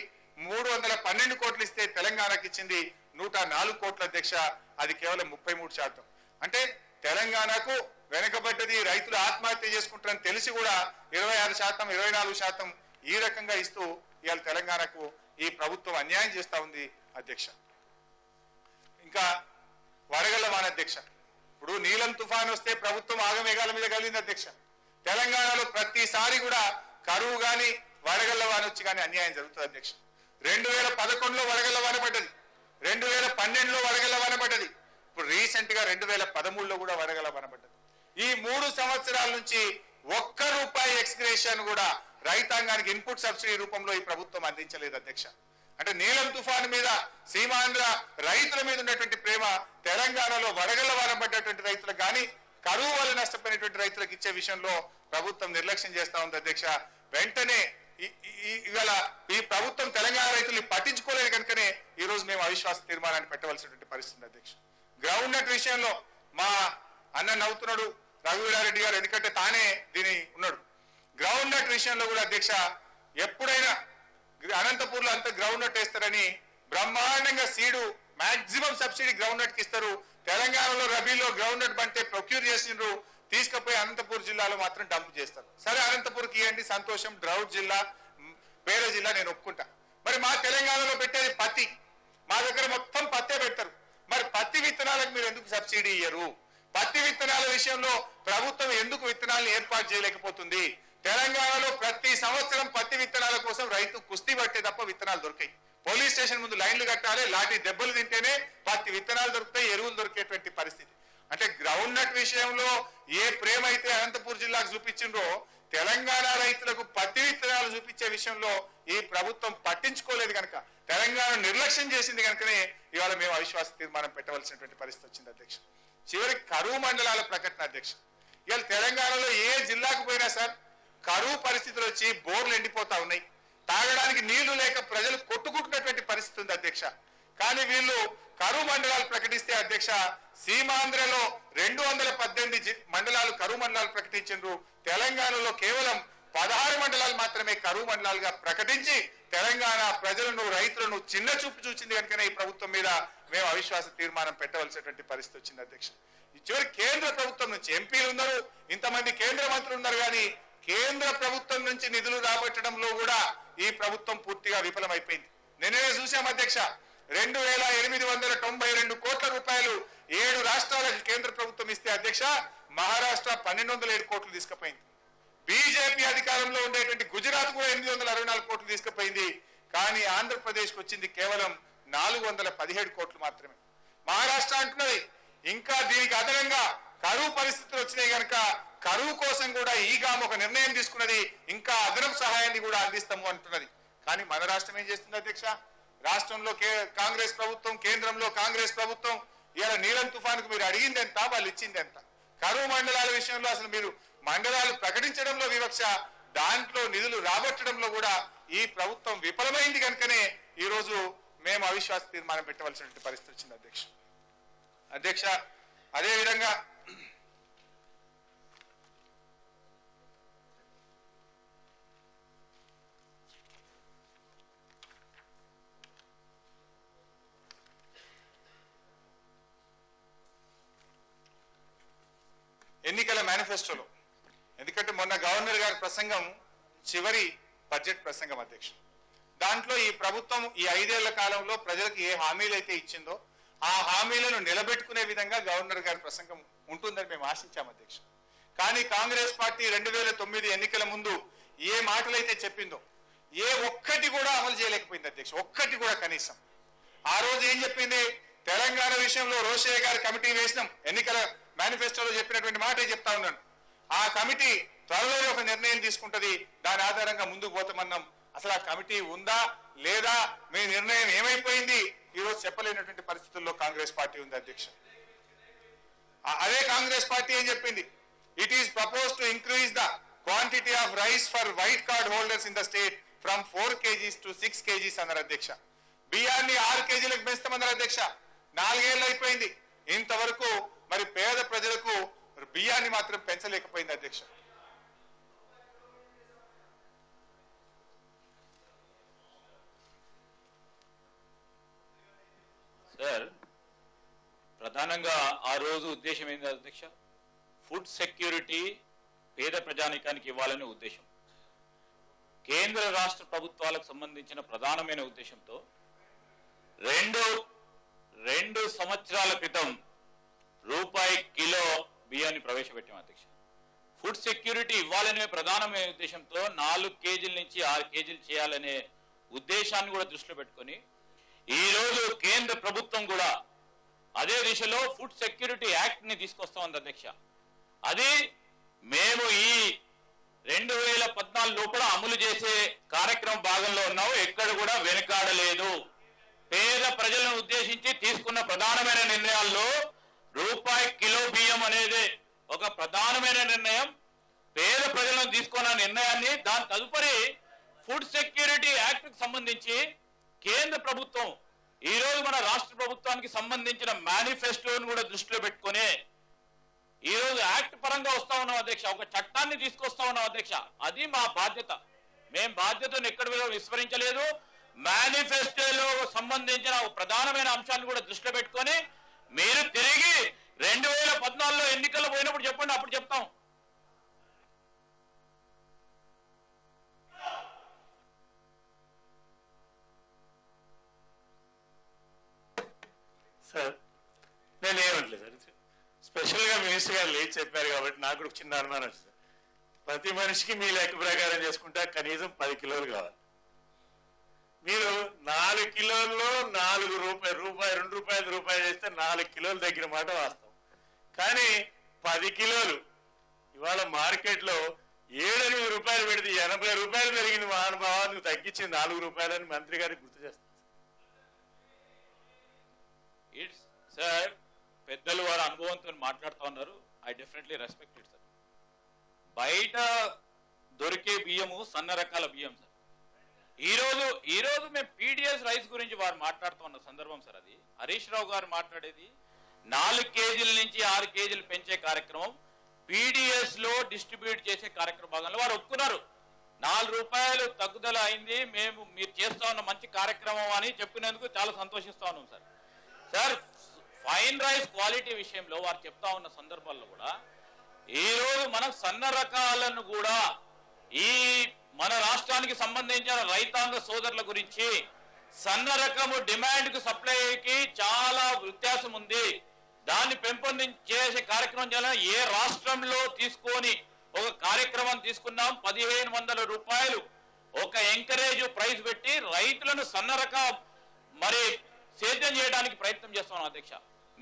312 కోట్లు ఇస్తే తెలంగాణకి ఇచ్చింది 104 కోట్ల అధ్యక్ష, అది కేవలం 33%. అంటే తెలంగాణకు వెనుకబడ్డది, రైతులు ఆత్మహత్య చేసుకుంటారని తెలిసి కూడా 26%, 24% ఈ రకంగా ఇస్తూ ఇవాళ తెలంగాణకు ఈ ప్రభుత్వం అన్యాయం చేస్తా ఉంది అధ్యక్ష. ఇంకా వడగళ్ల వాన అధ్యక్ష. ఇప్పుడు నీలం తుఫాన్ వస్తే ప్రభుత్వం ఆగమేఘాల మీద కలిగింది అధ్యక్ష. తెలంగాణలో ప్రతిసారి కూడా కరువు గాని వడగళ్ల వాన వచ్చి కానీ అన్యాయం జరుగుతుంది అధ్యక్ష. 2011లో వడగళ్ల వాన పడ్డది, 2012లో వడగళ్ల వాన పడ్డది, ఇప్పుడు రీసెంట్ గా 2013లో కూడా వడగళ్ల వాన పడ్డది. ఈ 3 సంవత్సరాల నుంచి ₹1 ఎక్స్గ్రేషన్ కూడా రైతాంగానికి ఇన్పుట్ సబ్సిడీ రూపంలో ఈ ప్రభుత్వం అందించలేదు అధ్యక్ష. అంటే నీలం తుఫాను మీద, సీమాంధ్ర రైతుల మీద ఉన్నటువంటి ప్రేమ తెలంగాణలో వడగళ్ల వారం పడ్డటువంటి రైతులకు కానీ, కరువు వల్ల నష్టపోయినటువంటి రైతులకు ఇచ్చే విషయంలో ప్రభుత్వం నిర్లక్ష్యం చేస్తా ఉంది అధ్యక్ష. వెంటనే ఇవాళ ఈ ప్రభుత్వం తెలంగాణ రైతుల్ని పట్టించుకోలేదు కనుకనే ఈ రోజు మేము అవిశ్వాస తీర్మానాన్ని పెట్టవలసినటువంటి పరిస్థితి అధ్యక్ష. గ్రౌండ్ నట్ విషయంలో మా అన్న నవ్వుతున్నాడు రఘువీరారెడ్డి గారు, ఎందుకంటే తానే దీని ఉన్నాడు. గ్రౌండ్ నట్ విషయంలో కూడా అధ్యక్ష, ఎప్పుడైనా అనంతపూర్ లో అంతా గ్రౌండ్ నట్ వేస్తారని బ్రహ్మాండంగా seed maximum subsidy groundnut కి ఇస్తారు. తెలంగాణలో రబీలో గ్రౌండ్ నట్ బంటే ప్రొక్యూర్ చేసిండ్రు, తీసుకుపోయి అనంతపూర్ జిల్లాలో మాత్రం డంప్ చేస్తారు. సరే అనంతపూర్కి ఇవ్వండి, సంతోషం, డ్రౌట్ జిల్లా, పేద జిల్లా నేను ఒప్పుకుంటా. మరి మా తెలంగాణలో పెట్టేది పత్తి, మా దగ్గర మొత్తం పత్తే పెడతారు. మరి పత్తి విత్తనాలకు మీరు ఎందుకు సబ్సిడీ ఇయ్యరు? పత్తి విత్తనాల విషయంలో ప్రభుత్వం ఎందుకు విత్తనాలను ఏర్పాటు చేయలేకపోతుంది? తెలంగాణలో ప్రతి సంవత్సరం పత్తి విత్తనాల కోసం రైతు కుస్తీ పట్టే తప్ప విత్తనాలు దొరికాయి. పోలీస్ స్టేషన్ ముందు లైన్లు కట్టాలి, లాఠీ దెబ్బలు తింటేనే పత్తి విత్తనాలు దొరుకుతాయి, ఎరువులు దొరికేటువంటి పరిస్థితి. అంటే గ్రౌండ్ నట్ విషయంలో ఏ ప్రేమ అయితే అనంతపూర్ జిల్లాకు చూపించిండ్రో, తెలంగాణ రైతులకు పత్తి విత్తనాలు చూపించే విషయంలో ఈ ప్రభుత్వం పట్టించుకోలేదు కనుక, తెలంగాణ నిర్లక్ష్యం చేసింది కనుకనే ఇవాళ మేము అవిశ్వాస తీర్మానం పెట్టవలసినటువంటి పరిస్థితి వచ్చింది అధ్యక్ష. చివరికి కరువు మండలాల ప్రకటన అధ్యక్ష. ఇవాళ తెలంగాణలో ఏ జిల్లాకు పోయినా సార్ కరువు పరిస్థితులు వచ్చి బోర్లు ఎండిపోతా ఉన్నాయి, తాగడానికి నీళ్లు లేక ప్రజలు కొట్టుకుంటున్నటువంటి పరిస్థితి ఉంది అధ్యక్ష. కానీ వీళ్ళు కరువు మండలాలు ప్రకటిస్తే అధ్యక్ష, సీమాంధ్రలో 218 మండలాలు కరువు మండలాలు ప్రకటించారు. తెలంగాణలో కేవలం 16 మండలాలు మాత్రమే కరువు మండలాలుగా ప్రకటించి తెలంగాణ ప్రజలను, రైతులను చిన్న చూపు చూసింది కనుకనే ఈ ప్రభుత్వం మీద మేము అవిశ్వాస తీర్మానం పెట్టవలసినటువంటి పరిస్థితి వచ్చింది అధ్యక్ష. ఈ చివరి కేంద్ర ప్రభుత్వం నుంచి ఎంపీలు ఉన్నారు, ఇంతమంది కేంద్ర మంత్రులు ఉన్నారు, కానీ కేంద్ర ప్రభుత్వం నుంచి నిధులు రాబట్టడంలో కూడా ఈ ప్రభుత్వం పూర్తిగా విఫలమైపోయింది. నిన్ననే చూసాం అధ్యక్ష, 2892 కోట్ల రూపాయలు 7 రాష్ట్రాలకు కేంద్ర ప్రభుత్వం ఇస్తే అధ్యక్ష, మహారాష్ట్ర 1207 కోట్లు తీసుకుపోయింది. బీజేపీ అధికారంలో ఉండేటువంటి గుజరాత్ కూడా 864 కోట్లు తీసుకుపోయింది. కానీ ఆంధ్రప్రదేశ్ కు వచ్చింది కేవలం 417 కోట్లు మాత్రమే. మహారాష్ట్ర అంటున్నది ఇంకా దీనికి అదనంగా కరువు పరిస్థితులు వచ్చినాయి కనుక కరువు కోసం కూడా ఈగామ ఒక నిర్ణయం తీసుకున్నది, ఇంకా అదనపు సహాయాన్ని కూడా అందిస్తాము అంటున్నది. కానీ మన రాష్ట్రం ఏం చేస్తుంది అధ్యక్ష? రాష్ట్రంలో కాంగ్రెస్ ప్రభుత్వం, కేంద్రంలో కాంగ్రెస్ ప్రభుత్వం ఇవాళ నీలం తుఫానుకు మీరు అడిగింది ఎంత, వాళ్ళు ఇచ్చింది ఎంత? కరువు మండలాల విషయంలో అసలు మీరు మండలాలు ప్రకటించడంలో వివక్ష, దాంట్లో నిధులు రాబట్టడంలో కూడా ఈ ప్రభుత్వం విఫలమైంది కనుకనే ఈ రోజు మేము అవిశ్వాస తీర్మానం పెట్టవలసినటువంటి పరిస్థితి వచ్చింది అధ్యక్ష. అదే విధంగా ఎన్నికల మేనిఫెస్టోలో, ఎందుకంటే మొన్న గవర్నర్ గారి ప్రసంగం చివరి బడ్జెట్ ప్రసంగం అధ్యక్ష, దాంట్లో ఈ ప్రభుత్వం ఈ 5 ఏళ్ల కాలంలో ప్రజలకు ఏ హామీలు అయితే ఇచ్చిందో ఆ హామీలను నిలబెట్టుకునే విధంగా గవర్నర్ గారి ప్రసంగం ఉంటుందని మేము ఆశించాం అధ్యక్ష. కానీ కాంగ్రెస్ పార్టీ 2009 ఎన్నికల ముందు ఏ మాటలైతే చెప్పిందో ఏ ఒక్కటి కూడా అమలు చేయలేకపోయింది అధ్యక్ష, ఒక్కటి కూడా కనీసం. ఆ రోజు ఏం చెప్పింది? తెలంగాణ విషయంలో రోషయ్య గారి కమిటీ వేసినాం, ఎన్నికల మేనిఫెస్టోలో చెప్పినటువంటి మాట చెప్తా ఉన్నాను. ఆ కమిటీ త్వరలో ఒక నిర్ణయం తీసుకుంటది, దాని ఆధారంగా ముందుకు పోతామన్నాం. అసలు ఆ కమిటీ ఉందా లేదా, మీ నిర్ణయం ఏమైపోయింది ఈ రోజు చెప్పలేనటువంటి పరిస్థితుల్లో కాంగ్రెస్ పార్టీ ఉంది అధ్యక్ష. అదే కాంగ్రెస్ పార్టీ ఏం చెప్పింది? It is propose to increase the quantity of rice for white card holders in the state from 4 kgs to 6 kgs అన్నారు అధ్యక్ష. బియ్యాన్ని 6 kgలకు పెంచుతామన్నారు అధ్యక్ష. 4 ఏళ్ళు అయిపోయింది, ఇంతవరకు మరి పేద ప్రజలకు బియ్యాన్ని మాత్రం పెంచలేకపోయింది అధ్యక్ష. సార్, ప్రధానంగా ఆ రోజు ఉద్దేశం ఏంది అధ్యక్ష? ఫుడ్ సెక్యూరిటీ పేద ప్రజానీకానికి ఇవ్వాలనే ఉద్దేశం. కేంద్ర రాష్ట్ర ప్రభుత్వాలకు సంబంధించిన ప్రధానమైన ఉద్దేశంతో రెండు సంవత్సరాల క్రితం రూపాయి కిలో బియ్యాన్ని ప్రవేశపెట్టాం అధ్యక్ష. ఫుడ్ సెక్యూరిటీ ఇవ్వాలనే ప్రధానమైన ఉద్దేశంతో 4 కేజీల నుంచి 6 కేజీలు చేయాలనే ఉద్దేశాన్ని కూడా దృష్టిలో పెట్టుకొని ఈ రోజు కేంద్ర ప్రభుత్వం కూడా అదే దిశలో ఫుడ్ సెక్యూరిటీ యాక్ట్ ని తీసుకొస్తా ఉంది అధ్యక్ష. అది మేము ఈ 2014 లోపల అమలు చేసే కార్యక్రమం భాగంలో ఉన్నాము. ఎక్కడ కూడా వెనుకాడలేదు. పేద ప్రజలను ఉద్దేశించి తీసుకున్న ప్రధానమైన నిర్ణయాల్లో రూపాయి కిలో బియ్యం అనేది ఒక ప్రధానమైన నిర్ణయం. పేద ప్రజలను తీసుకున్న నిర్ణయాన్ని దాని తదుపరి ఫుడ్ సెక్యూరిటీ యాక్ట్ కి సంబంధించి కేంద్ర ప్రభుత్వం ఈ రోజు మన రాష్ట్ర ప్రభుత్వానికి సంబంధించిన మేనిఫెస్టోను కూడా దృష్టిలో పెట్టుకుని ఈ రోజు యాక్ట్ పరంగా వస్తా ఉన్నాం అధ్యక్ష. ఒక చట్టాన్ని తీసుకొస్తా ఉన్నాం అధ్యక్ష. అది మా బాధ్యత. మేము బాధ్యతను ఎక్కడ విస్మరించలేదు. మేనిఫెస్టోలో సంబంధించిన ప్రధానమైన అంశాలను కూడా దృష్టిలో పెట్టుకొని మీరు తిరిగి 2014లో ఎన్నికల్లో పోయినప్పుడు చెప్పండి, అప్పుడు చెప్తాం. సార్ నేనేమట్లేదు సార్, స్పెషల్గా మినిస్టర్ గారు లేచి చెప్పారు కాబట్టి నాకు కూడా చిన్న అనుమానం వచ్చింది. ప్రతి మనిషికి మీ లెక్క ప్రకారం చేసుకుంటే కనీసం 10 కిలోలు కావాలి. మీరు 4 కిలోల్లో 4 రూపాయలు, రూపాయి 2 రూపాయలు చేస్తే 4 కిలోలు దగ్గర మాట వాస్తవం. కానీ 10 కిలోలు ఇవాళ మార్కెట్లో 7-8 రూపాయలు పెడితే 80 రూపాయలు పెరిగింది. మహానుభావానికి తగ్గించింది 4 రూపాయలని మంత్రి గారికి గుర్తు చేస్తారు. సార్ పెద్దలు వారి అనుభవంతో మాట్లాడుతూ ఉన్నారు. I definitely respect it sir. బయట దొరికే బియ్యము సన్న రకాల బియ్యం సార్. ఈ రోజు మేము పీడిఎస్ రైస్ గురించి వారు మాట్లాడుతూ ఉన్న సందర్భం సార్. అది హరీష్ రావు గారు మాట్లాడేది 4 కేజీల నుంచి 6 కేజీలు పెంచే కార్యక్రమం పీడిఎస్ లో డిస్ట్రిబ్యూట్ చేసే కార్యక్రమం భాగంలో వారు ఒప్పుకున్నారు. 4 రూపాయలు తగ్గుదల అయింది, మీరు చేస్తా ఉన్న మంచి కార్యక్రమం అని చెప్పినందుకు చాలా సంతోషిస్తా ఉన్నాం sir. Sir fine rice quality విషయంలో వారు చెప్తా ఉన్న సందర్భాల్లో కూడా ఈ రోజు మనం సన్న రకాలను కూడా ఈ మన రాష్ట్రానికి సంబంధించిన రైతాంగ సోదరుల గురించి సన్న రకము డిమాండ్ కు సప్లైకి చాలా వ్యత్యాసం ఉంది. దాన్ని పెంపొందించేసే కార్యక్రమం చేయాలని ఏ రాష్ట్రంలో తీసుకొని ఒక కార్యక్రమం తీసుకున్నాం. 1500 రూపాయలు ఒక ఎంకరేజ్ ప్రైస్ పెట్టి రైతులను సన్న రకం మరి సేద్యం చేయడానికి ప్రయత్నం చేస్తున్నాం అధ్యక్ష.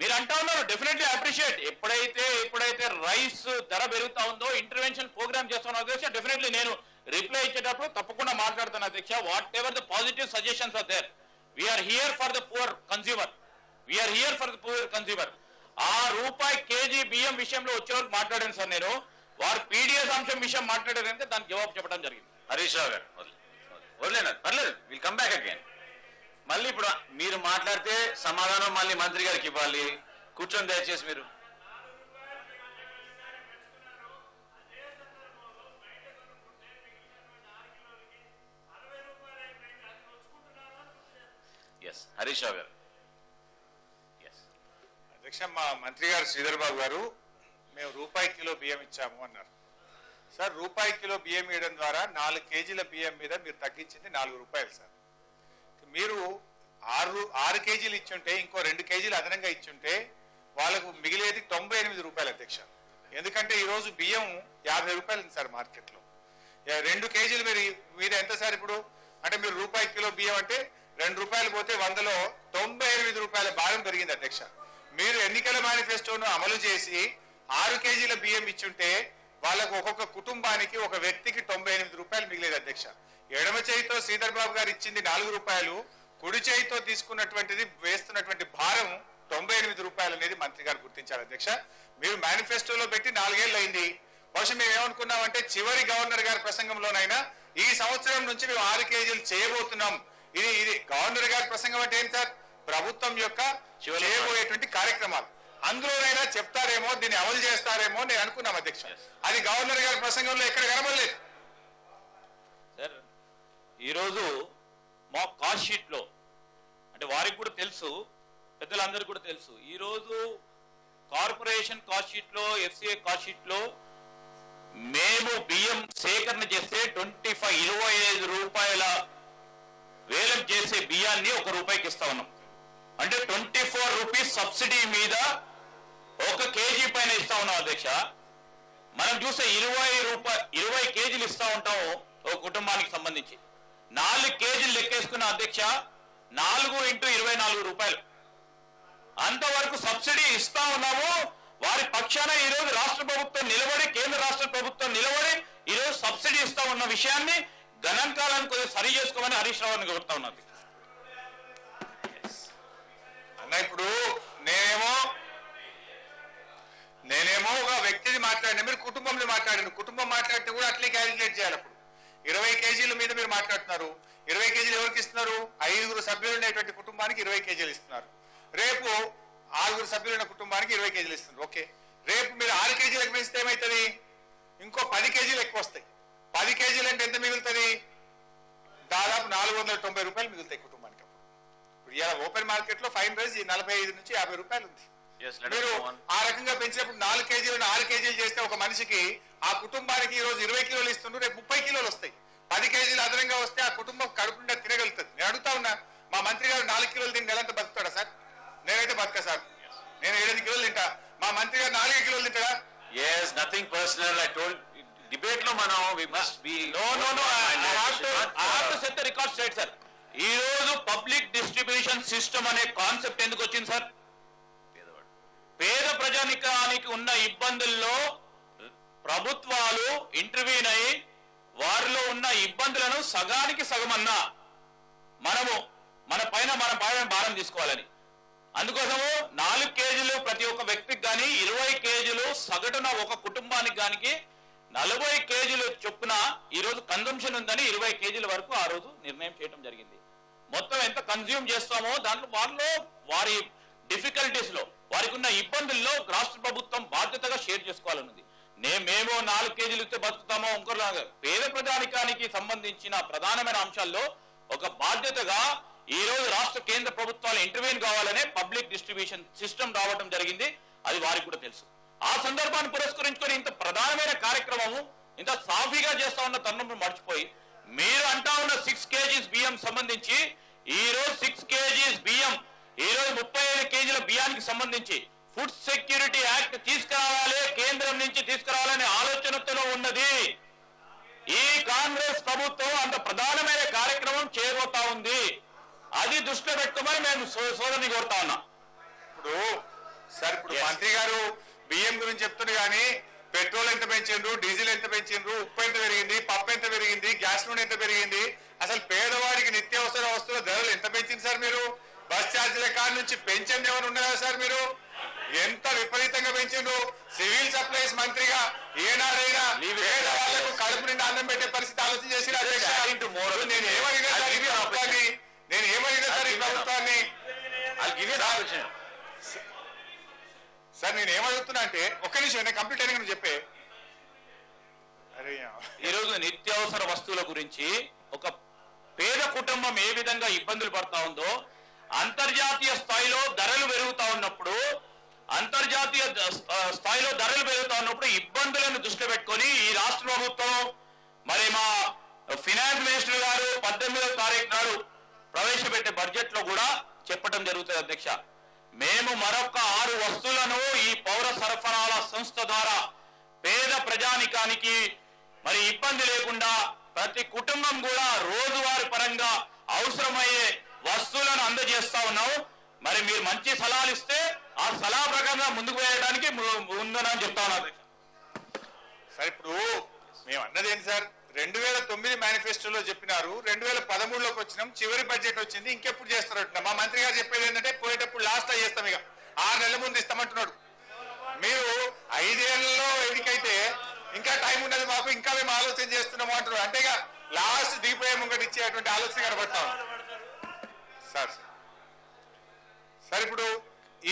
మీరు అంటా ఉన్నారు, డెఫినెట్లీ అప్రిషియేట్. ఎప్పుడైతే రైస్ ధర పెరుగుతా ఉందో ఇంటర్వెన్షన్ ప్రోగ్రామ్ చేస్తున్నాం అధ్యక్ష. డెఫినెట్లీ నేను రిప్లై ఇచ్చేటప్పుడు తప్పకుండా మాట్లాడుతాను అధ్యక్ష. Whatever the positive suggestions are there, we are here for the poor consumer. ఆ రూపాయి కేజీ బియ్యం విషయంలో వచ్చేవరకు మాట్లాడాను సార్. నేను వారు పీడిఎస్ అంశం విషయం మాట్లాడారంటే దానికి జవాబు చెప్పడం జరిగింది. హరీష్ రావు గారు వదిలేనా, పర్లేదు, విల్ కమ్ బ్యాక్ అగైన్. మళ్ళీ ఇప్పుడు మీరు మాట్లాడితే సమాధానం మళ్ళీ మంత్రి గారికి ఇవ్వాలి. కూర్చొని దయచేసి మీరు. ఎస్ హరీష్ రావు గారు. ఎస్ అధ్యక్ష, మా మంత్రి గారు శ్రీధర్ బాబు గారు మేము రూపాయి కిలో బియ్యం ఇచ్చాము అన్నారు. సార్ రూపాయి కిలో బియ్యం ఇవ్వడం ద్వారా 4 కేజీల బియ్యం మీద మీరు తగ్గించింది 4 రూపాయలు సార్. మీరు 6 కేజీలు ఇచ్చుంటే ఇంకో 2 కేజీలు అదనంగా ఇచ్చుంటే వాళ్ళకు మిగిలేది 98 రూపాయలు అధ్యక్ష. ఎందుకంటే ఈరోజు బియ్యం 50 రూపాయలు ఉంది సార్ మార్కెట్లో. 2 కేజీలు మీరు ఎంత సార్ ఇప్పుడు అంటే మీరు రూపాయి కిలో బియ్యం అంటే 2 రూపాయలు పోతే 100లో 98 రూపాయల భారం పెరిగింది అధ్యక్ష. మీరు ఎన్నికల మేనిఫెస్టోను అమలు చేసి 6 కేజీల బియ్యం ఇచ్చుంటే వాళ్ళకు ఒక్కొక్క కుటుంబానికి ఒక వ్యక్తికి 98 రూపాయలు మిగిలేదు అధ్యక్ష. ఎడమ చేయితో శ్రీధర్ బాబు గారు ఇచ్చింది 4 రూపాయలు, కుడి చేయితో తీసుకున్నటువంటిది వేస్తున్నటువంటి భారం 98 రూపాయలు అనేది మంత్రి గారు గుర్తించారు అధ్యక్ష. మీరు మేనిఫెస్టోలో పెట్టి 4 ఏళ్ళు అయింది. బహుశా మేము ఏమనుకున్నామంటే చివరి గవర్నర్ గారి ప్రసంగంలోనైనా ఈ సంవత్సరం నుంచి మేము 6 కేజీలు చేయబోతున్నాం. ఇది గవర్నర్ గారి ప్రసంగం అంటే ఏం సార్? ప్రభుత్వం యొక్క చేయబోయేటువంటి కార్యక్రమాలు. అందులోనైనా చెప్తారేమో, దీన్ని అమలు చేస్తారేమో నేను అనుకున్నాం అధ్యక్ష. అది గవర్నర్ గారి ప్రసంగంలో ఎక్కడ కనబడలేదు సార్. ఈరోజు మా కాస్ట్ షీట్ లో అంటే వారికి కూడా తెలుసు, పెద్దలందరికీ కూడా తెలుసు, ఈరోజు కార్పొరేషన్ కాస్ట్ షీట్ లో, ఎఫ్సిఐ కాస్ట్ షీట్ లో మేము బియ్యం సేకరణ చేస్తే 25 రూపాయల వేలం చేసే బియ్యాన్ని 1 రూపాయికి ఇస్తా ఉన్నాం. అంటే 24 రూపీస్ సబ్సిడీ మీద 1 కేజీ పైన ఇస్తా ఉన్నాం అధ్యక్ష. మనం చూస్తే 20 కేజీలు ఇస్తా ఉంటాం ఒక కుటుంబానికి సంబంధించి. 4 కేజీలు లెక్కేసుకున్న అధ్యక్ష 4 × 24 రూపాయలు అంతవరకు సబ్సిడీ ఇస్తా ఉన్నాము. వారి పక్షాన ఈరోజు రాష్ట్ర ప్రభుత్వం నిలబడి, కేంద్ర రాష్ట్ర ప్రభుత్వం నిలబడి ఈరోజు సబ్సిడీ ఇస్తా ఉన్న విషయాన్ని గణాంకాలను కొద్దిగా సరి చేసుకోమని హరీష్ రావు గారిని కోరుతా ఉన్నది. అన్న ఇప్పుడు నేనేమో ఒక వ్యక్తిని మాట్లాడిన, మీరు కుటుంబంలో మాట్లాడిన, కుటుంబం మాట్లాడితే కూడా అట్లే క్యాలిక్యులేట్ చేయాలి. అప్పుడు 20 కేజీల మీద మీరు మాట్లాడుతున్నారు. 20 కేజీలు ఎవరికి ఇస్తున్నారు? 5 సభ్యులు ఉండేటువంటి కుటుంబానికి 20 కేజీలు ఇస్తున్నారు. రేపు 6 సభ్యులు ఉన్న కుటుంబానికి 20 కేజీలు ఇస్తున్నారు. ఓకే, రేపు మీరు 6 కేజీలకు పెంచితే ఏమవుతుంది? ఇంకో 10 కేజీలు ఎక్కువ వస్తాయి. 10 కేజీలు అంటే ఎంత మిగులుతుంది? దాదాపు 490 రూపాయలు మిగులుతాయి కుటుంబానికి. ఇప్పుడు ఇలా ఓపెన్ మార్కెట్ లో ఫైన్ రైస్ 45 నుంచి 50 రూపాయలు ఉంది. మీరు ఆ రకంగా పెంచినప్పుడు 4 కేజీలు 6 కేజీలు చేస్తే ఒక మనిషికి, ఆ కుటుంబానికి ఈ రోజు 20 కిలోలు ఇస్తుండ్రు, రేపు 30 కిలోలు వస్తాయి. 10 కేజీలు అదనంగా వస్తే ఆ కుటుంబం కడుపుండా తినగలుగుతుంది. నేను అడుగుతా ఉన్నా, మా మంత్రి గారు 4 కిలోలు తిని నెలంతా బతుకుతాడా సార్? నేనైతే బతక సార్. నేను 7 కిలోలు తింటా. మా మంత్రి గారు 4 కిలోలు తింటాడా? Yes, nothing personal. I told debate lo manam we must be No, I have to set the record straight, sir. ఈ రోజు పబ్లిక్ డిస్ట్రిబ్యూషన్ సిస్టమ్ అనే కాన్సెప్ట్ ఎందుకు వచ్చింది సార్? పేద ప్రజానికానికి ఉన్న ఇబ్బందుల్లో ప్రభుత్వాలు ఇంటర్వ్యూన్ అయ్యి వారిలో ఉన్న ఇబ్బందులను సగానికి సగమన్నా మన పైన భారం తీసుకోవాలని. అందుకోసము 4 కేజీలు ప్రతి ఒక్క వ్యక్తికి కానీ, 20 కేజీలు సగటున ఒక కుటుంబానికి గానికి 40 కేజీలు చొప్పున ఈ రోజు కన్సంప్షన్ ఉందని 20 కేజీల వరకు ఆ రోజు నిర్ణయం చేయడం జరిగింది. మొత్తం ఎంత కన్జ్యూమ్ చేస్తామో దాంట్లో వారి డిఫికల్టీస్ లో, వారికి ఉన్న ఇబ్బందుల్లో రాష్ట్ర ప్రభుత్వం బాధ్యతగా షేర్ చేసుకోవాలన్నది. మేము 4 కేజీలు ఇస్తే బతుకుతామో ఇంకోలాగా, పేద ప్రజానికానికి సంబంధించిన ప్రధానమైన అంశాల్లో ఒక బాధ్యతగా ఈ రోజు రాష్ట్ర కేంద్ర ప్రభుత్వాలు ఇంటర్వ్యూన్ కావాలనే పబ్లిక్ డిస్ట్రిబ్యూషన్ సిస్టమ్ రావడం జరిగింది. అది వారికి కూడా తెలుసు. ఆ సందర్భాన్ని పురస్కరించుకొని ఇంత ప్రధానమైన కార్యక్రమము ఇంత సాఫీగా చేస్తా ఉన్న తరుణం మర్చిపోయి మీరు అంటా ఉన్న 6 కేజీస్ బియ్యం సంబంధించి ఈ రోజు 6 కేజీస్ బియ్యం ఈ రోజు 35 కేజీల బియ్యానికి సంబంధించి ఫుడ్ సెక్యూరిటీ యాక్ట్ తీసుకురావాలి, కేంద్రం నుంచి తీసుకురావాలనే ఆలోచనతో ఉన్నది. ఈ కాంగ్రెస్ ప్రభుత్వం అంత ప్రధానమైన కార్యక్రమం చేయబోతా ఉంది. అది దృష్టిలో పెట్టుకోమని మేము సోదరుని కోరుతా ఉన్నాం. ఇప్పుడు మంత్రి గారు బియ్యం గురించి చెప్తున్నారు కానీ పెట్రోల్ ఎంత పెంచిండ్రు, డీజిల్ ఎంత పెంచిండ్రు, ఉప్పు ఎంత పెరిగింది, పప్పు ఎంత పెరిగింది, గ్యాస్ నూనె ఎంత పెరిగింది, అసలు పేదవాడికి నిత్యావసర వస్తువుల ధరలు ఎంత పెంచింది సార్? మీరు బస్ ఛార్జీల కాడ నుంచి పెంచండి ఏమైనా ఉన్నారా సార్? మీరు ఎంత విపరీతంగా పెంచిండ్రు. సివిల్ సప్లైస్ మంత్రిగా ఏనాడైనా పేద వాళ్లకు కడుపు నిండా అన్నం పెట్టే పరిస్థితి ఆలోచన చేసి నేను ఏమడినా సార్ ఈ ప్రభుత్వాన్ని సార్ నేను ఏమడుగుతున్నా అంటే, ఒక్క నిమిషం నేను కంప్లీట్ అయినా చెప్పే. ఈ రోజు నిత్యావసర వస్తువుల గురించి ఒక పేద కుటుంబం ఏ విధంగా ఇబ్బందులు పడతా ఉందో, అంతర్జాతీయ స్థాయిలో ధరలు పెరుగుతా ఉన్నప్పుడు ఇబ్బందులను దృష్టిలో పెట్టుకొని ఈ రాష్ట్ర ప్రభుత్వం మరి మా ఫినాన్స్ మినిస్టర్ గారు 18వ తారీఖు నాడు ప్రవేశపెట్టే బడ్జెట్ లో కూడా చెప్పడం జరుగుతుంది అధ్యక్ష. మేము మరొక 6 వస్తువులను ఈ పౌర సరఫరాల సంస్థ ద్వారా పేద ప్రజానికానికి మరి ఇబ్బంది లేకుండా ప్రతి కుటుంబం కూడా రోజువారీ పరంగా అవసరమయ్యే వస్తువులను అందజేస్తా ఉన్నాము. మరి మీరు మంచి సలహాలు ఇస్తే ఆ సలహా ప్రకారంగా ముందుకు వేయడానికి ఉందని చెప్తా ఉన్నారు. సార్ ఇప్పుడు మేము అన్నది ఏంటి సార్, 2009 మేనిఫెస్టోలో చెప్పినారు, 2013లోకి వచ్చినాం, చివరి బడ్జెట్ వచ్చింది, ఇంకెప్పుడు చేస్తారంటున్నా. మా మంత్రి గారు చెప్పేది ఏంటంటే పోయేటప్పుడు లాస్ట్ చేస్తాం, ఇక 6 నెలల ముందు ఇస్తామంటున్నాడు. మీరు 5 ఏళ్లలో ఎన్నికైతే ఇంకా టైం ఉన్నది మాకు, ఇంకా మేము ఆలోచన చేస్తున్నాము అంటున్నారు. అంటే ఇక లాస్ట్ దిగిపోయే ముంగటి ఇచ్చేటువంటి ఆలోచన కనబడతాం సార్. ఇప్పుడు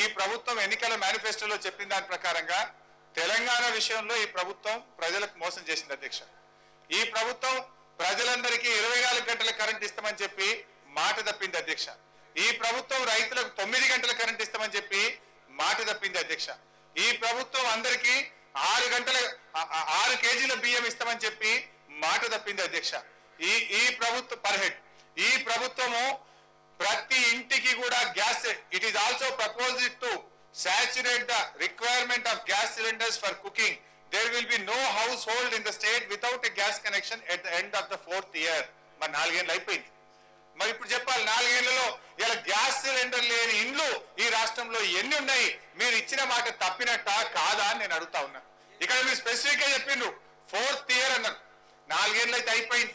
ఈ ప్రభుత్వం ఎన్నికల మేనిఫెస్టోలో చెప్పిన దాని ప్రకారంగా తెలంగాణ విషయంలో ఈ ప్రభుత్వం ప్రజలకు మోసం చేసింది అధ్యక్ష. ఈ ప్రభుత్వం ప్రజలందరికీ 24 గంటల కరెంట్ ఇస్తామని చెప్పి మాట తప్పింది అధ్యక్ష. ఈ ప్రభుత్వం రైతులకు 9 గంటల కరెంట్ ఇస్తామని చెప్పి మాట తప్పింది అధ్యక్ష. ఈ ప్రభుత్వం అందరికీ 6 కేజీల బియ్యం ఇస్తామని చెప్పి మాట తప్పింది అధ్యక్ష. ఈ ప్రభుత్వం పర్ హెడ్ ఈ ప్రభుత్వము ప్రతి ఇంటికి కూడా gas, it is also proposed to saturate the requirement of gas cylinders for cooking. There will be no household in the state without a gas connection at the end of the 4th year. మరి 4 ఏళ్ళు అయిపోయింది. మరి ఇప్పుడు చెప్పాలి 4 ఏళ్లలో ఇలా gas cylinder లేని ఇండ్లు ఈ రాష్ట్రంలో ఎన్ని ఉన్నాయి? మీరు ఇచ్చిన మాట తప్పినట్ట కాదా అని నేను అడుగుతా ఉన్నా. ఇక్కడ మీరు స్పెసిఫిక్ గా చెప్పిండ్రు 4th ఇయర్ అన్నారు. 4 ఏళ్ళు అయితే అయిపోయింది.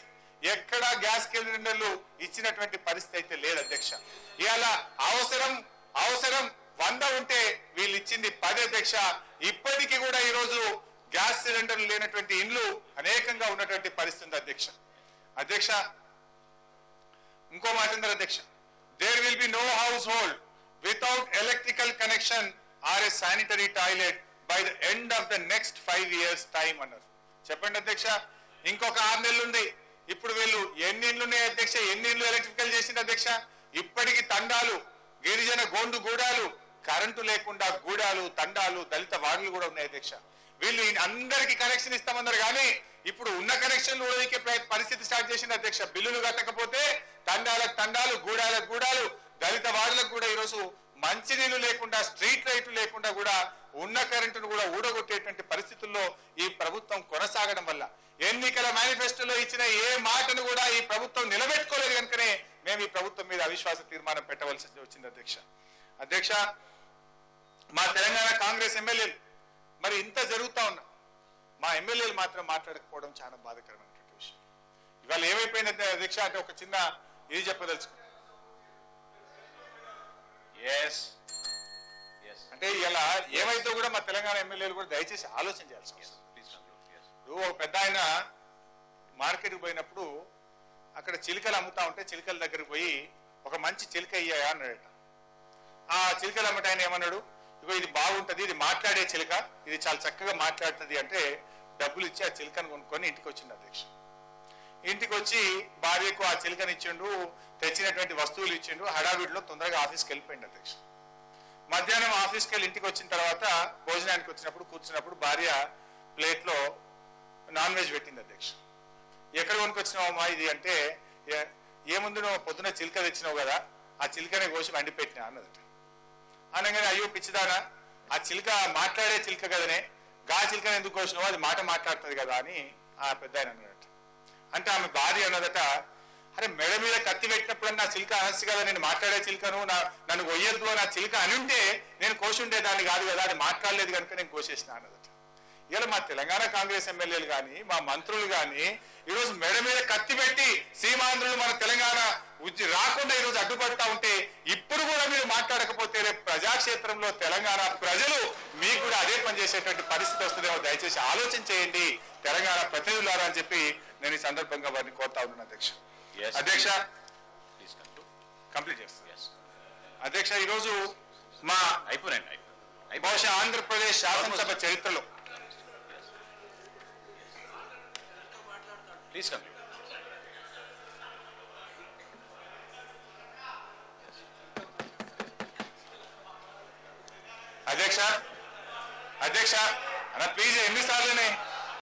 ఎక్కడ గ్యాస్ సిలిండర్లు ఇచ్చినటువంటి పరిస్థితి అయితే లేదు అధ్యక్ష. ఇవాళ అవసరం 100 ఉంటే వీళ్ళు ఇచ్చింది 10 అధ్యక్ష. ఇప్పటికీ కూడా ఈ రోజు గ్యాస్ సిలిండర్లు లేనటువంటి ఇండ్లు అనేకంగా ఉన్నటువంటి పరిస్థితి ఉంది అధ్యక్ష. ఇంకో మాట ఉంది అధ్యక్ష, there will be no household without electrical connection or a sanitary toilet by the end of the next 5 years time అన్నారు. చెప్పండి అధ్యక్ష. ఇంకొక 6 నెలలు ఉంది. ఇప్పుడు వీళ్ళు ఎన్ని ఇండ్లు ఉన్నాయి అధ్యక్ష? ఎన్ని ఇండ్లు ఎలక్ట్రికల్ చేసింది అధ్యక్ష? ఇప్పటికి తండాలు, గిరిజన గోండు గూడాలు, కరెంటు లేకుండా గూడాలు, తండాలు, దళిత వార్డులు కూడా ఉన్నాయి అధ్యక్ష. వీళ్ళు అందరికీ కనెక్షన్ ఇస్తామన్నారు కానీ ఇప్పుడు ఉన్న కనెక్షన్లు ఉడవికే పరిస్థితి స్టార్ట్ చేసింది అధ్యక్ష. బిల్లులు కట్టకపోతే తండాలు, గూడాలు, దళిత వార్డులకు కూడా ఈరోజు మంచినీళ్లు లేకుండా, స్ట్రీట్ లైట్లు లేకుండా కూడా ఉన్న కరెంటును కూడా ఊడగొట్టేటువంటి పరిస్థితుల్లో ఈ ప్రభుత్వం కొనసాగడం వల్ల ఎన్నికల మేనిఫెస్టోలో ఇచ్చిన ఏ మాటను కూడా ఈ ప్రభుత్వం నిలబెట్టుకోలేదు కనుకనే మేము ఈ ప్రభుత్వం మీద అవిశ్వాస తీర్మానం పెట్టవలసి వచ్చింది అధ్యక్ష. మా తెలంగాణ కాంగ్రెస్ ఎమ్మెల్యేలు మరి ఇంత జరుగుతా ఉన్నా మా ఎమ్మెల్యేలు మాత్రం మాట్లాడకపోవడం చాలా బాధాకరమైనటువంటి విషయం. ఇవాళ ఏమైపోయింది అధ్యక్ష అంటే ఒక చిన్న ఇది చెప్పదలుచుకున్నా. అంటే ఇలా ఏమైతే కూడా మా తెలంగాణ ఎమ్మెల్యేలు కూడా దయచేసి ఆలోచన చేయాల్సి వస్తుంది. ఇప్పుడు ఒక పెద్ద ఆయన మార్కెట్కి పోయినప్పుడు అక్కడ చిలుకలు అమ్ముతా ఉంటే చిలుకల దగ్గరికి పోయి ఒక మంచి చిలుక అయ్యాయా అన్నాడట. ఆ చిలుకలు అమ్మట ఆయన ఏమన్నాడు, ఇగో ఇది బాగుంటది, ఇది మాట్లాడే చిలుక, ఇది చాలా చక్కగా మాట్లాడుతుంది అంటే డబ్బులు ఇచ్చి ఆ చిలుకను కొనుక్కొని ఇంటికి వచ్చిండు అధ్యక్ష. ఇంటికి వచ్చి భార్యకు ఆ చిలుకని ఇచ్చిండు, తెచ్చినటువంటి వస్తువులు ఇచ్చిండు. హడావిడిలో తొందరగా ఆఫీస్కి వెళ్ళిపోయింది అధ్యక్ష. మధ్యాహ్నం ఆఫీస్కి వెళ్ళి ఇంటికి వచ్చిన తర్వాత భోజనానికి వచ్చినప్పుడు కూర్చున్నప్పుడు భార్య ప్లేట్లో నాన్ వెజ్ పెట్టింది అధ్యక్ష. ఎక్కడ కొనుకొచ్చినావమ్మా ఇది అంటే, ఏముంది నువ్వు పొద్దున చిలుక తెచ్చినావు కదా, ఆ చిలుకనే కోసి వండి పెట్టినా అన్నదట. అనగానే అయ్యో పిచ్చిదానా, ఆ చిలుక మాట్లాడే చిలుక కదనే, గా చిలుకని ఎందుకు కోసినావు, అది మాట మాట్లాడుతుంది కదా అని ఆ పెద్ద ఆయన అన్నదట. అంటే ఆమె భార్య అన్నదట, అరే మెడ మీద కత్తి పెట్టినప్పుడు నా చిలుక అనొచ్చు కదా, నేను మాట్లాడే చిలుకను, నన్ను కొయ్యొద్దు నా చిలుక అని ఉంటే నేను కోసి ఉండేదాన్ని కాదు కదా, అది మాట్లాడలేదు కనుక నేను కోసేసిన అన్నదట. ఇలా మా తెలంగాణ కాంగ్రెస్ ఎమ్మెల్యేలు కానీ మా మంత్రులు కానీ ఈరోజు మెడ మీద కత్తి పెట్టి సీమాంధ్రులు మన తెలంగాణ రాకుండా ఈరోజు అడ్డుపడతా ఉంటే ఇప్పుడు కూడా మీరు మాట్లాడకపోతే రేపు ప్రజాక్షేత్రంలో తెలంగాణ ప్రజలు మీకు కూడా అదే పని చేసేటువంటి పరిస్థితి వస్తుందేమో. దయచేసి ఆలోచన చేయండి తెలంగాణ ప్రతినిధులారా అని చెప్పి నేను ఈ సందర్భంగా వారిని కోరుతా ఉన్నాను అధ్యక్ష. కంప్లీట్ చేస్తాను అధ్యక్ష. ఈరోజు మా బహుశా ఆంధ్రప్రదేశ్ శాసనసభ చరిత్రలో ప్లీజ్ కంప్లీట్. అధ్యక్ష అన్న ప్లీజ్ ఎన్నిసార్లునే